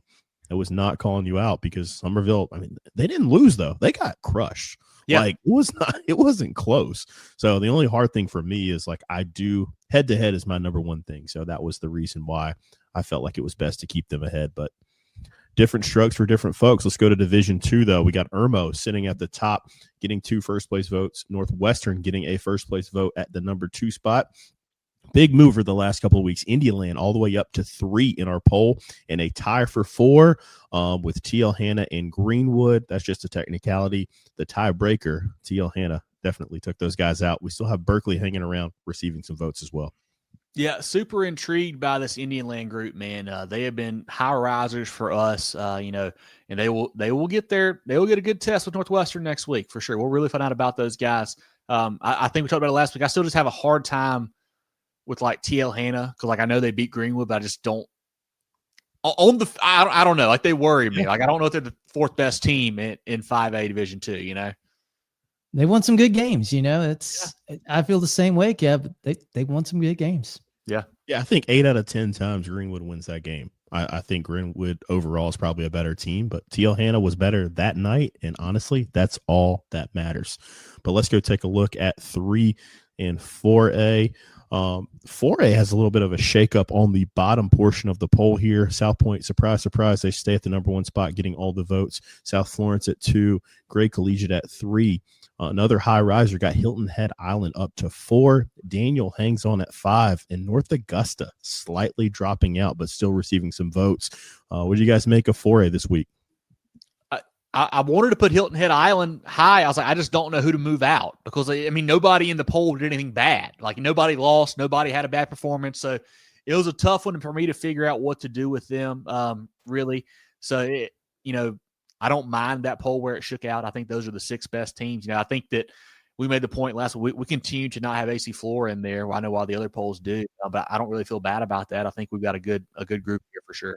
it was not calling you out because Somerville, they didn't lose though. They got crushed. Yeah. It wasn't close. So the only hard thing for me is I do head to head is my number 1 thing. So that was the reason why I felt like it was best to keep them ahead, but different strokes for different folks. Let's go to Division II, though. We got Irmo sitting at the top, getting 2 first-place votes. Northwestern getting a first-place vote at the number 2 spot. Big mover the last couple of weeks. Indialand all the way up to 3 in our poll, and a tie for 4 with TL Hanna and Greenwood. That's just a technicality. The tiebreaker, TL Hanna, definitely took those guys out. We still have Berkeley hanging around, receiving some votes as well. Yeah, super intrigued by this Indialand group, man. They have been high risers for us, and they will get there. They will get a good test with Northwestern next week for sure. We'll really find out about those guys. I think we talked about it last week. I still just have a hard time with like TL Hanna because like I know they beat Greenwood, but I just don't. I don't know. Like they worry me. Like I don't know if they're the 4th best team in 5A Division II. They won some good games. I feel the same way, Kev. They won some good games. Yeah. I think 8 out of 10 times Greenwood wins that game. I think Greenwood overall is probably a better team, but TL Hanna was better that night, and honestly, that's all that matters. But let's go take a look at 3 and 4A. 4A has a little bit of a shakeup on the bottom portion of the poll here. South Point, surprise, surprise, they stay at the number 1 spot, getting all the votes. South Florence at 2, Gray Collegiate at 3. Another high riser got Hilton Head Island up to 4. Daniel hangs on at 5, and North Augusta slightly dropping out, but still receiving some votes. What do you guys make of 4A this week? I wanted to put Hilton Head Island high. I was like, I just don't know who to move out because, nobody in the poll did anything bad. Like, nobody lost. Nobody had a bad performance. So it was a tough one for me to figure out what to do with them, really. So, I don't mind that poll where it shook out. I think those are the 6 best teams. I think that we made the point last week. We continue to not have AC Flora in there. I know why the other polls do, but I don't really feel bad about that. I think we've got a good group here for sure.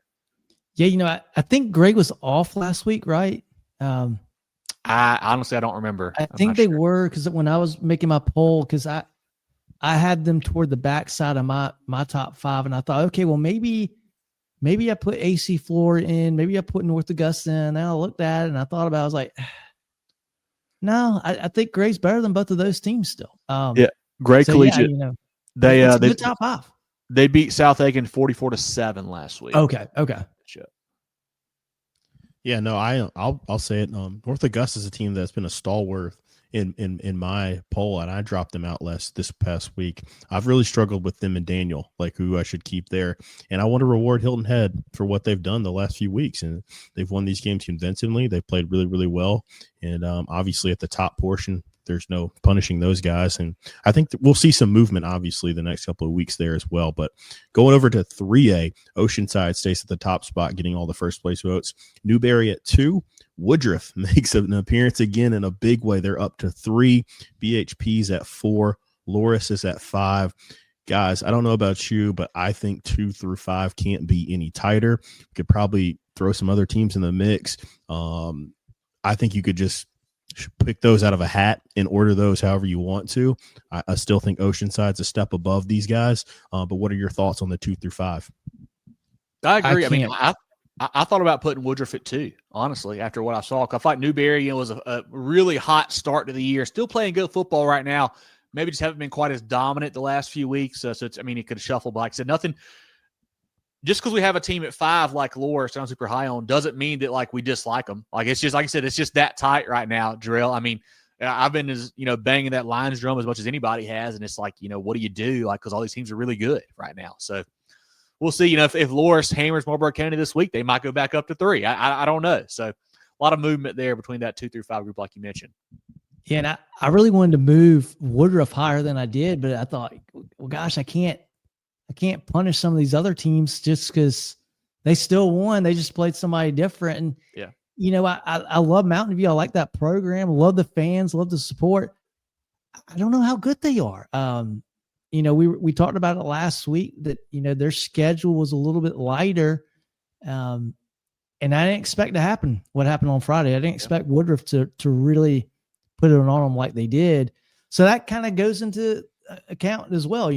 Yeah, I think Greg was off last week, right? I honestly, I don't remember. I think they were because when I was making my poll, because I had them toward the backside of my top 5, and I thought, okay, well maybe I put AC Flora in, maybe I put North Augusta in. And I looked at it and I thought about it. I was like, no, I think Gray's better than both of those teams still. Gray Collegiate. They good top 5. They beat South Aiken 44-7 last week. Okay. Yeah, no, I'll say it. North Augusta is a team that's been a stalwart in my poll, and I dropped them out this past week. I've really struggled with them and Daniel, like who I should keep there. And I want to reward Hilton Head for what they've done the last few weeks. And they've won these games convincingly. They've played really, really well. And obviously at the top portion, there's no punishing those guys. And I think we'll see some movement, obviously, the next couple of weeks there as well. But going over to 3A, Oceanside stays at the top spot, getting all the first place votes. Newberry at 2. Woodruff makes an appearance again in a big way. They're up to 3. BHP's at 4. Loris is at 5. Guys, I don't know about you, but I think 2 through 5 can't be any tighter. We could probably throw some other teams in the mix. I think you could just pick those out of a hat and order those however you want to. I still think Oceanside's a step above these guys. But what are your thoughts on the 2 through 5? I agree. I thought about putting Woodruff at 2, honestly, after what I saw. I thought Newberry was a really hot start to the year. Still playing good football right now. Maybe just haven't been quite as dominant the last few weeks. So it could shuffle. But like I said, nothing. Just because we have a team at 5 like Loris, I'm super high on, doesn't mean that like we dislike them. Like it's just like I said, it's just that tight right now, Jerel. I've been banging that Lions drum as much as anybody has, and it's like what do you do? Like because all these teams are really good right now. So we'll see. If Loris hammers Marlboro County this week, they might go back up to 3. I don't know. So a lot of movement there between that 2 through 5 group, like you mentioned. Yeah, and I really wanted to move Woodruff higher than I did, but I thought, well, gosh, I can't punish some of these other teams just because they still won. They just played somebody different. And, I love Mountain View. I like that program. Love the fans. Love the support. I don't know how good they are. We talked about it last week that, their schedule was a little bit lighter. And I didn't expect what happened on Friday. I didn't expect Woodruff to really put it on them like they did. So that kind of goes into account as well.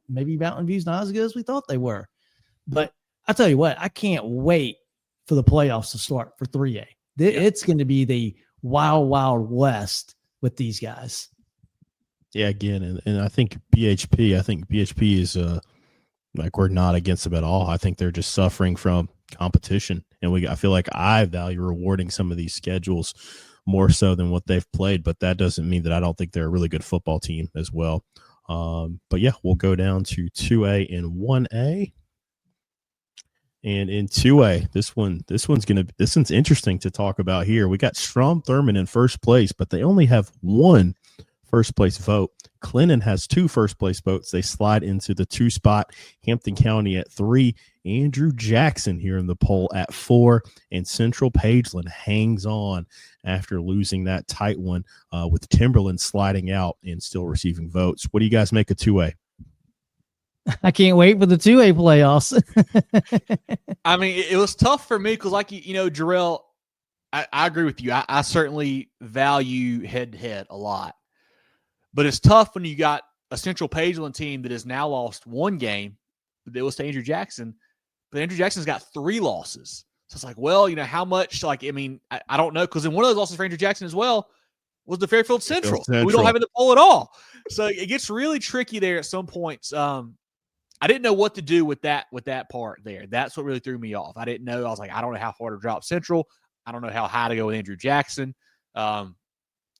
Maybe Mountain View's not as good as we thought they were, but I tell you what, I can't wait for the playoffs to start for 3A. It's going to be the wild, wild west with these guys. Yeah, again, and I think BHP is like we're not against them at all. I think they're just suffering from competition. And I feel like I value rewarding some of these schedules more so than what they've played, but that doesn't mean that I don't think they're a really good football team as well. But yeah, we'll go down to 2A and 1A. And in 2A, this one's interesting to talk about here. We got Strom Thurmond in first place, but they only have one first place vote. Clinton has 2 first place votes. They slide into the 2 spot. Hampton County at 3. Andrew Jackson here in the poll at 4. And Central Pageland hangs on after losing that tight one with Timberland sliding out and still receiving votes. What do you guys make of 2A? I can't wait for the 2A playoffs. I mean, it was tough for me because, like, Jerel, I agree with you. I certainly value head-to-head a lot. But it's tough when you got a Central Pageland team that has now lost 1 game. That was to Andrew Jackson. But Andrew Jackson's got 3 losses. So it's like, well, how much? Like, I mean, I don't know. Because in one of those losses for Andrew Jackson as well was the Fairfield Central. We don't have it in the poll at all. So it gets really tricky there at some points. I didn't know what to do with that part there. That's what really threw me off. I didn't know. I was like, I don't know how far to drop Central. I don't know how high to go with Andrew Jackson. And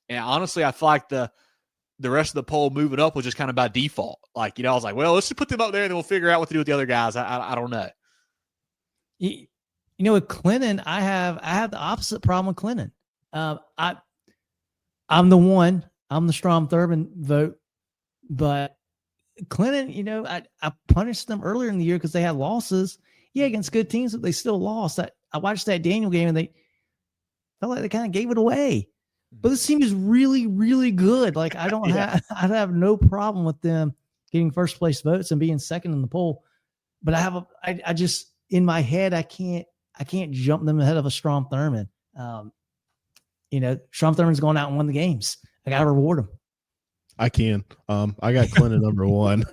honestly, I feel like the rest of the poll moving up was just kind of by default. Like, I was like, well, let's just put them up there and then we'll figure out what to do with the other guys. I don't know. With Clinton, I have the opposite problem with Clinton. I'm the one. I'm the Strom Thurmond vote. But Clinton, I punished them earlier in the year because they had losses. Yeah, against good teams, but they still lost. I watched that Daniel game and they felt like they kind of gave it away. But this team is really, really good. Like, I'd have no problem with them getting first place votes and being second in the poll. But I just in my head, I can't jump them ahead of a Strom Thurmond. Strom Thurmond's going out and won the games. I got to reward him. I can. I got Clinton number 1.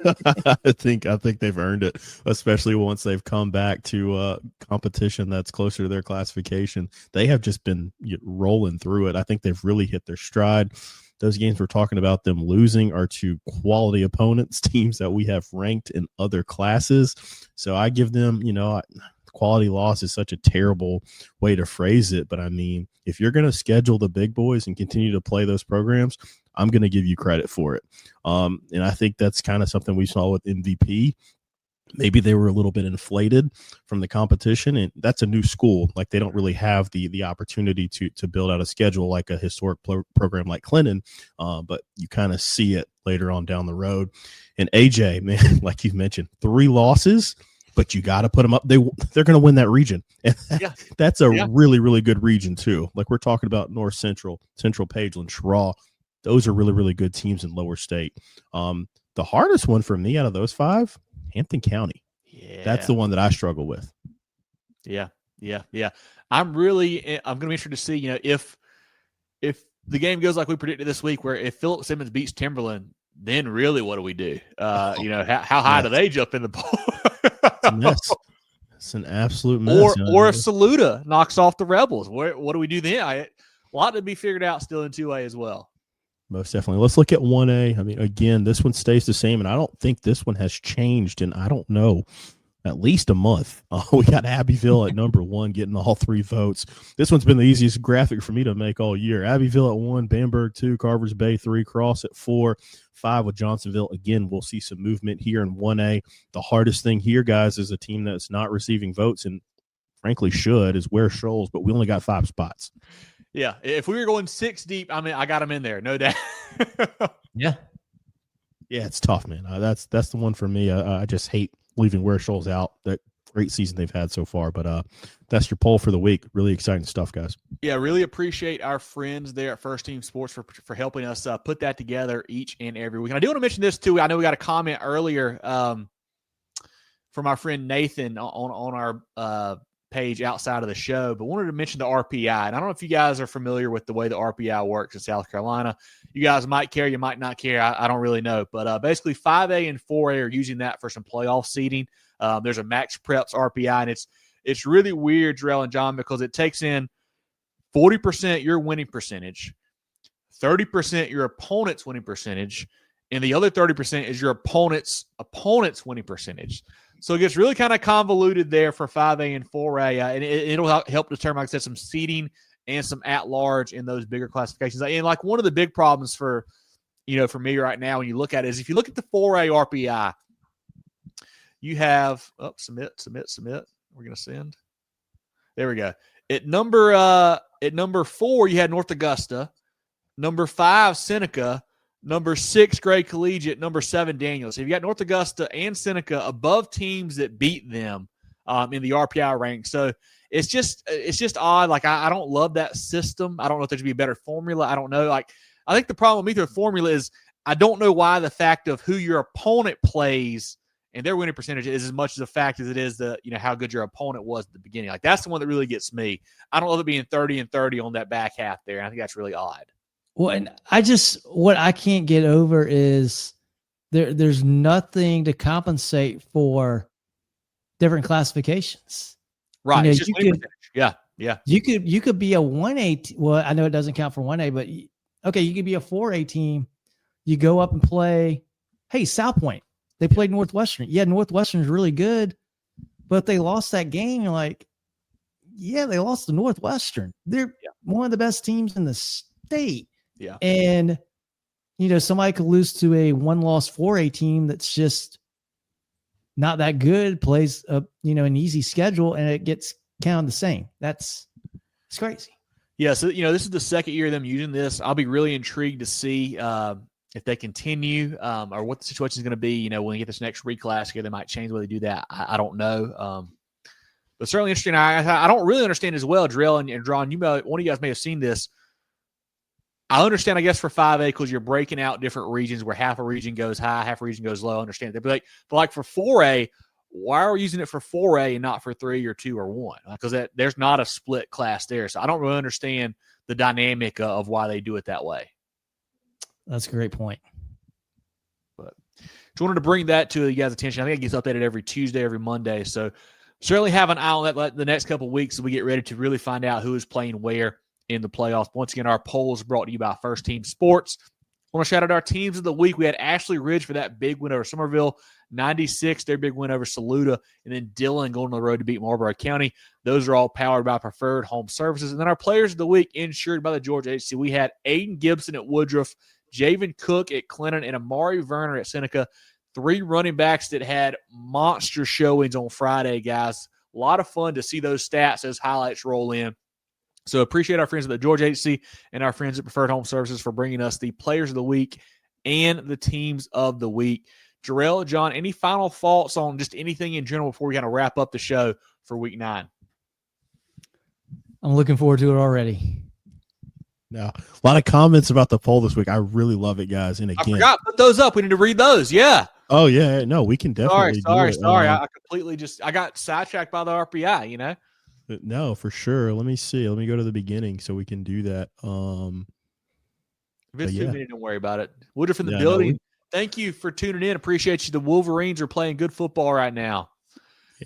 I think they've earned it, especially once they've come back to competition that's closer to their classification. They have just been rolling through it. I think they've really hit their stride. Those games we're talking about them losing are to quality opponents, teams that we have ranked in other classes. So I give them, quality loss is such a terrible way to phrase it. But I mean, if you're going to schedule the big boys and continue to play those programs, I'm going to give you credit for it. And I think that's kind of something we saw with MVP. Maybe they were a little bit inflated from the competition, and that's a new school. Like, they don't really have the opportunity to build out a schedule like a historic program like Clinton, but you kind of see it later on down the road. And AJ, man, like you've mentioned, 3 losses, but you got to put them up. They're going to win that region. And that's a really, really good region too. Like, we're talking about North Central, Central Pageland, Schraw. Those are really, really good teams in Lower State. The hardest one for me out of those 5, Hampton County. Yeah, that's the one that I struggle with. Yeah. I'm going to be interested to see, if the game goes like we predicted this week, where if Philip Simmons beats Timberland, then really what do we do? How high do they jump in the poll? It's a mess. It's an absolute mess. Or if Saluda knocks off the Rebels, what do we do then? A lot to be figured out still in 2A as well. Most definitely. Let's look at 1A. I mean, again, this one stays the same, and I don't think this one has changed in, I don't know, at least a month. We got Abbeville at number 1 getting all 3 votes. This one's been the easiest graphic for me to make all year. Abbeville at 1, Bamberg 2, Carvers Bay 3, Cross at 4, 5 with Johnsonville. Again, we'll see some movement here in 1A. The hardest thing here, guys, is a team that's not receiving votes and frankly should, is Ware Shoals, but we only got 5 spots. Yeah, if we were going 6 deep, I mean, I got them in there, no doubt. Yeah, it's tough, man. That's the one for me. I just hate leaving Ware Shoals out. That great season they've had so far, but that's your poll for the week. Really exciting stuff, guys. Yeah, really appreciate our friends there at First Team Sports for helping us put that together each and every week. And I do want to mention this too. I know we got a comment earlier from our friend Nathan on our page outside of the show, but wanted to mention the RPI. And I don't know if you guys are familiar with the way the RPI works in South Carolina. You guys might care, you might not care. I don't really know. But basically 5A and 4A are using that for some playoff seeding. There's a Max Preps RPI, and it's really weird, Jerel and John, because it takes in 40% your winning percentage, 30% your opponent's winning percentage, and the other 30% is your opponent's winning percentage. So it gets really kind of convoluted there for 5A and 4A, and it'll help determine, like I said, some seeding and some at-large in those bigger classifications. And like one of the big problems for me right now when you look at it is if you look at the 4A RPI, you have submit. We're gonna send. There we go. At number 4, you had North Augusta. Number 5, Seneca. Number 6, Gray Collegiate. Number 7, Daniels. So you've got North Augusta and Seneca above teams that beat them in the RPI rank. So it's just odd. Like I don't love that system. I don't know if there should be a better formula. I don't know. Like I think the problem with the formula is I don't know why the fact of who your opponent plays and their winning percentage is as much as a fact as it is how good your opponent was at the beginning. Like that's the one that really gets me. I don't love it being 30-30 on that back half there. And I think that's really odd. Well, and what I can't get over is there's nothing to compensate for different classifications. Right. It's just winning percentage. Yeah. You could be a 1A. Well, I know it doesn't count for 1A, but okay, you could be a 4A team. You go up and play. Hey, South Point. They played Northwestern. Yeah, Northwestern's really good, but they lost that game. You're like, yeah, they lost to Northwestern. They're one of the best teams in the state. Yeah. And, somebody could lose to a 1-loss 4A team that's just not that good, plays an easy schedule, and it gets counted the same. It's crazy. Yeah. So, this is the second year of them using this. I'll be really intrigued to see if they continue or what the situation is going to be. When we get this next reclass here, they might change the way they do that. I don't know. But certainly interesting. I don't really understand as well, Jerel and Dron, one of you guys may have seen this. I understand, I guess, for 5A because you're breaking out different regions where half a region goes high, half a region goes low. I understand that. But like for 4A, why are we using it for 4A and not for 3 or 2 or 1? Because there's not a split class there. So I don't really understand the dynamic of why they do it that way. That's a great point. But just wanted to bring that to you guys' attention. I think it gets updated every Tuesday, every Monday. So certainly have an eye on that the next couple of weeks as we get ready to really find out who is playing where in the playoffs. Once again, our polls brought to you by First Team Sports. I want to shout out our teams of the week. We had Ashley Ridge for that big win over Somerville, 96, their big win over Saluda, and then Dillon going on the road to beat Marlboro County. Those are all powered by Preferred Home Services. And then our players of the week insured by the Georgia HC. We had Aiden Gibson at Woodruff, Javen Cook at Colleton, and Amari Verner at Seneca. 3 running backs that had monster showings on Friday, guys. A lot of fun to see those stats as highlights roll in. So appreciate our friends at the Georgia HC and our friends at Preferred Home Services for bringing us the players of the week and the teams of the week. Jerel, John, any final thoughts on just anything in general before we kind of wrap up the show for week 9? I'm looking forward to it already. No, a lot of comments about the poll this week. I really love it, guys. And again, I forgot to put those up. We need to read those. Yeah. Oh yeah. No, we can definitely. Sorry. I completely I got sidetracked by the RPI. No, for sure. Let me see. Let me go to the beginning so we can do that. If it's too many, don't worry about it. Woodruff in the building. Thank you for tuning in. Appreciate you. The Wolverines are playing good football right now.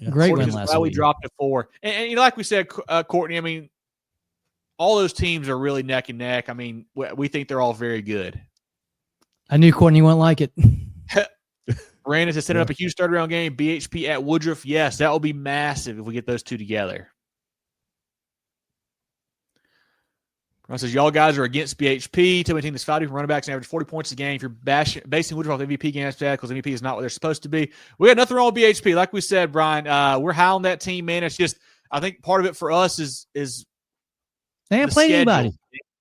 Yeah. Great win last week. We dropped to 4. And like we said, Courtney, I mean, all those teams are really neck and neck. I mean, we think they're all very good. I knew Courtney wouldn't like it. Brandon has set up a huge third-round game. BHP at Woodruff. Yes, that will be massive if we get those two together. Ron says, y'all guys are against BHP. Tell me a team that's fouled running backs and average 40 points a game. If you're basing Woodruff off MVP games because MVP is not what they're supposed to be. We got nothing wrong with BHP. Like we said, Brian, we're high on that team, man. It's just, I think part of it for us is they ain't played anybody.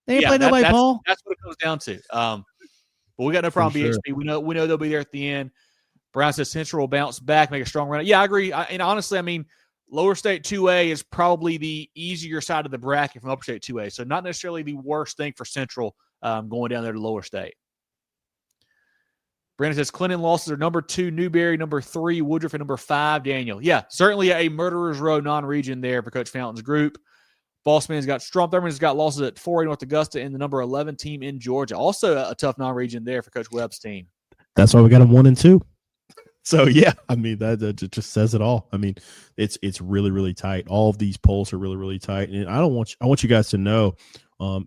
They ain't played nobody, Paul. That's what it comes down to. But we got no problem with BHP. We know they'll be there at the end. Brian says Central will bounce back, make a strong run. Yeah, I agree. And honestly, I mean, Lower State 2A is probably the easier side of the bracket from Upper State 2A. So not necessarily the worst thing for Central going down there to Lower State. Brandon says Clinton losses are number 2, Newberry, number 3, Woodruff, and number 5, Daniel. Yeah, certainly a murderer's row non-region there for Coach Fountain's group. Bossman's got Strom Thurman's got losses at 4A North Augusta and the number 11 team in Georgia. Also a tough non-region there for Coach Webb's team. That's why we got them 1 and 2. So yeah, I mean that just says it all. I mean, it's really, really tight. All of these polls are really, really tight, and I want you guys to know,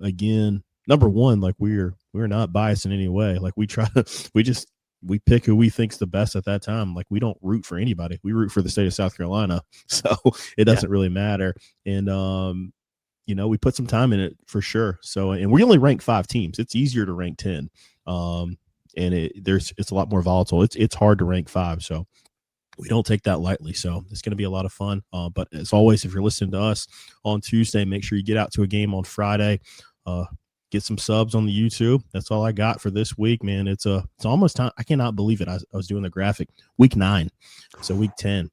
again, number one, like we're not biased in any way. Like we just we pick who we think's the best at that time. Like, we don't root for anybody. We root for the state of South Carolina. So it doesn't really matter. And, we put some time in it for sure. So, and we only rank 5 teams. It's easier to rank 10. And it's a lot more volatile. It's hard to rank 5. So we don't take that lightly. So it's going to be a lot of fun. But as always, if you're listening to us on Tuesday, make sure you get out to a game on Friday. Get some subs on the YouTube. That's all I got for this week, man. It's almost time. I cannot believe it. I was doing the graphic. Week 9, so week 10.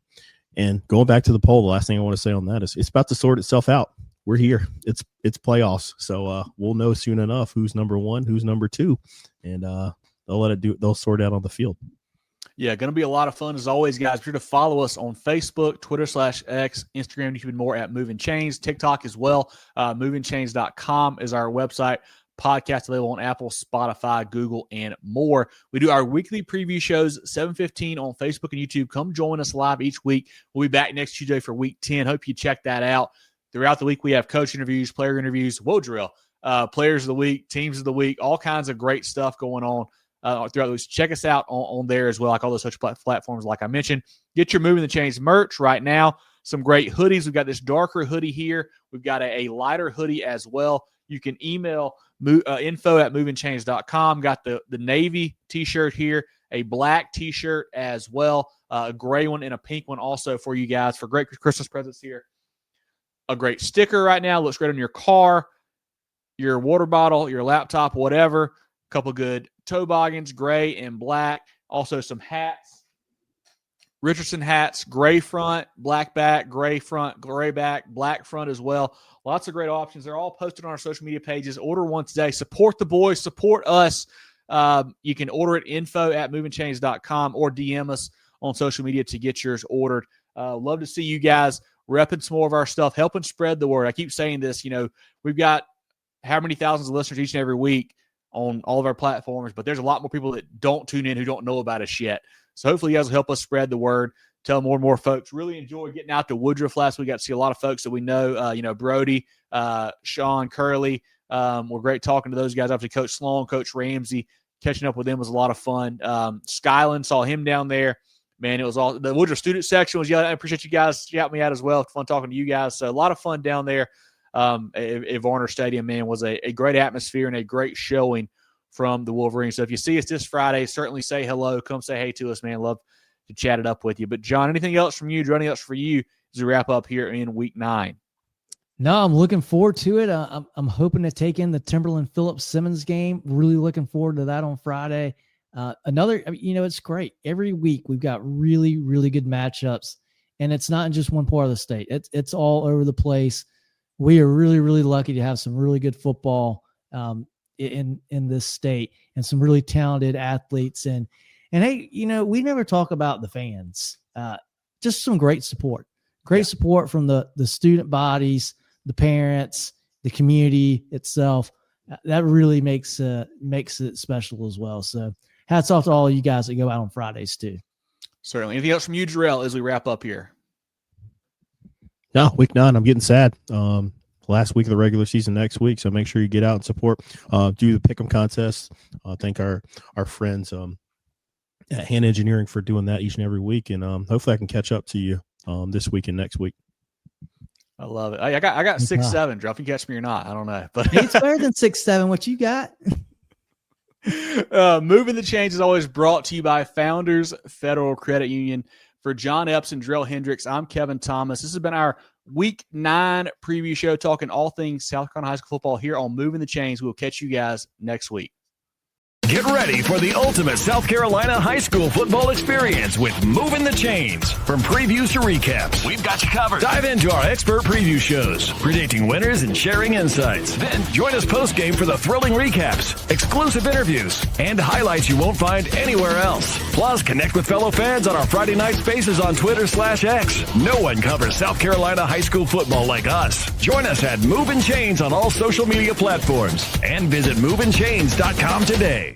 And going back to the poll, the last thing I want to say on that is it's about to sort itself out. We're here. It's playoffs, so we'll know soon enough who's number 1, who's number 2, and they'll sort out on the field. Yeah, going to be a lot of fun as always, guys. Be sure to follow us on Facebook, Twitter /X, Instagram, YouTube, and more at Movin Chains, TikTok as well. Movinchains.com is our website. Podcast available on Apple, Spotify, Google, and more. We do our weekly preview shows, 7:15 on Facebook and YouTube. Come join us live each week. We'll be back next Tuesday for week 10. Hope you check that out. Throughout the week, we have coach interviews, player interviews, Jerel, players of the week, teams of the week, all kinds of great stuff going on. Throughout those, check us out on there as well, like all those social platforms, like I mentioned. Get your Moving the Chains merch right now. Some great hoodies. We've got this darker hoodie here. We've got a lighter hoodie as well. You can email info@movinchains.com. Got the navy T-shirt here, a black T-shirt as well, a gray one and a pink one also for you guys for great Christmas presents here. A great sticker right now. Looks great on your car, your water bottle, your laptop, whatever. Couple good toboggans, gray and black. Also some hats. Richardson hats, gray front, black back, gray front, gray back, black front as well. Lots of great options. They're all posted on our social media pages. Order one today. Support the boys. Support us. You can order it info@movinchains.com or DM us on social media to get yours ordered. Love to see you guys repping some more of our stuff, helping spread the word. I keep saying this, we've got how many thousands of listeners each and every week on all of our platforms, but there's a lot more people that don't tune in who don't know about us yet. So hopefully you guys will help us spread the word, tell more and more folks. Really enjoy getting out to Woodruff last week. Got to see a lot of folks that we know, Brody, Sean, Curley. We're great talking to those guys. Obviously, Coach Sloan, Coach Ramsey, catching up with them was a lot of fun. Skyland, saw him down there. Man, it was all the Woodruff student section was yelling. I appreciate you guys shouting me out as well. Fun talking to you guys. So a lot of fun down there. At Varner Stadium, man, was a great atmosphere and a great showing from the Wolverines. So if you see us this Friday, certainly say hello. Come say hey to us, man. Love to chat it up with you. But, John, anything else from you? Anything else for you as we wrap up here in week 9? No, I'm looking forward to it. I'm hoping to take in the Timberland Phillips Simmons game. Really looking forward to that on Friday. It's great. Every week we've got really, really good matchups, and it's not in just one part of the state. It's all over the place. We are really, really lucky to have some really good football in this state and some really talented athletes. And hey, we never talk about the fans. Just some great support. Support from the student bodies, the parents, the community itself. That really makes it special as well. So hats off to all of you guys that go out on Fridays too. Certainly. Anything else from you, Jerel, as we wrap up here? No, week 9. I'm getting sad. Last week of the regular season next week, so make sure you get out and support. Do the pick'em contest. Thank our friends at Hand Engineering for doing that each and every week, and hopefully I can catch up to you this week and next week. I love it. I got 6'7", Drew. If you catch me or not, I don't know, but it's better than 6'7". What you got? Moving the Chains is always brought to you by Founders Federal Credit Union. For John Epps and Jerel Hendricks, I'm Kevin Thomas. This has been our Week 9 preview show, talking all things South Carolina high school football here on Moving the Chains. We'll catch you guys next week. Get ready for the ultimate South Carolina high school football experience with Movin' the Chains. From previews to recaps, we've got you covered. Dive into our expert preview shows, predicting winners and sharing insights. Then join us post-game for the thrilling recaps, exclusive interviews, and highlights you won't find anywhere else. Plus, connect with fellow fans on our Friday night spaces on Twitter/X. No one covers South Carolina high school football like us. Join us at Movin' Chains on all social media platforms and visit movinchains.com today.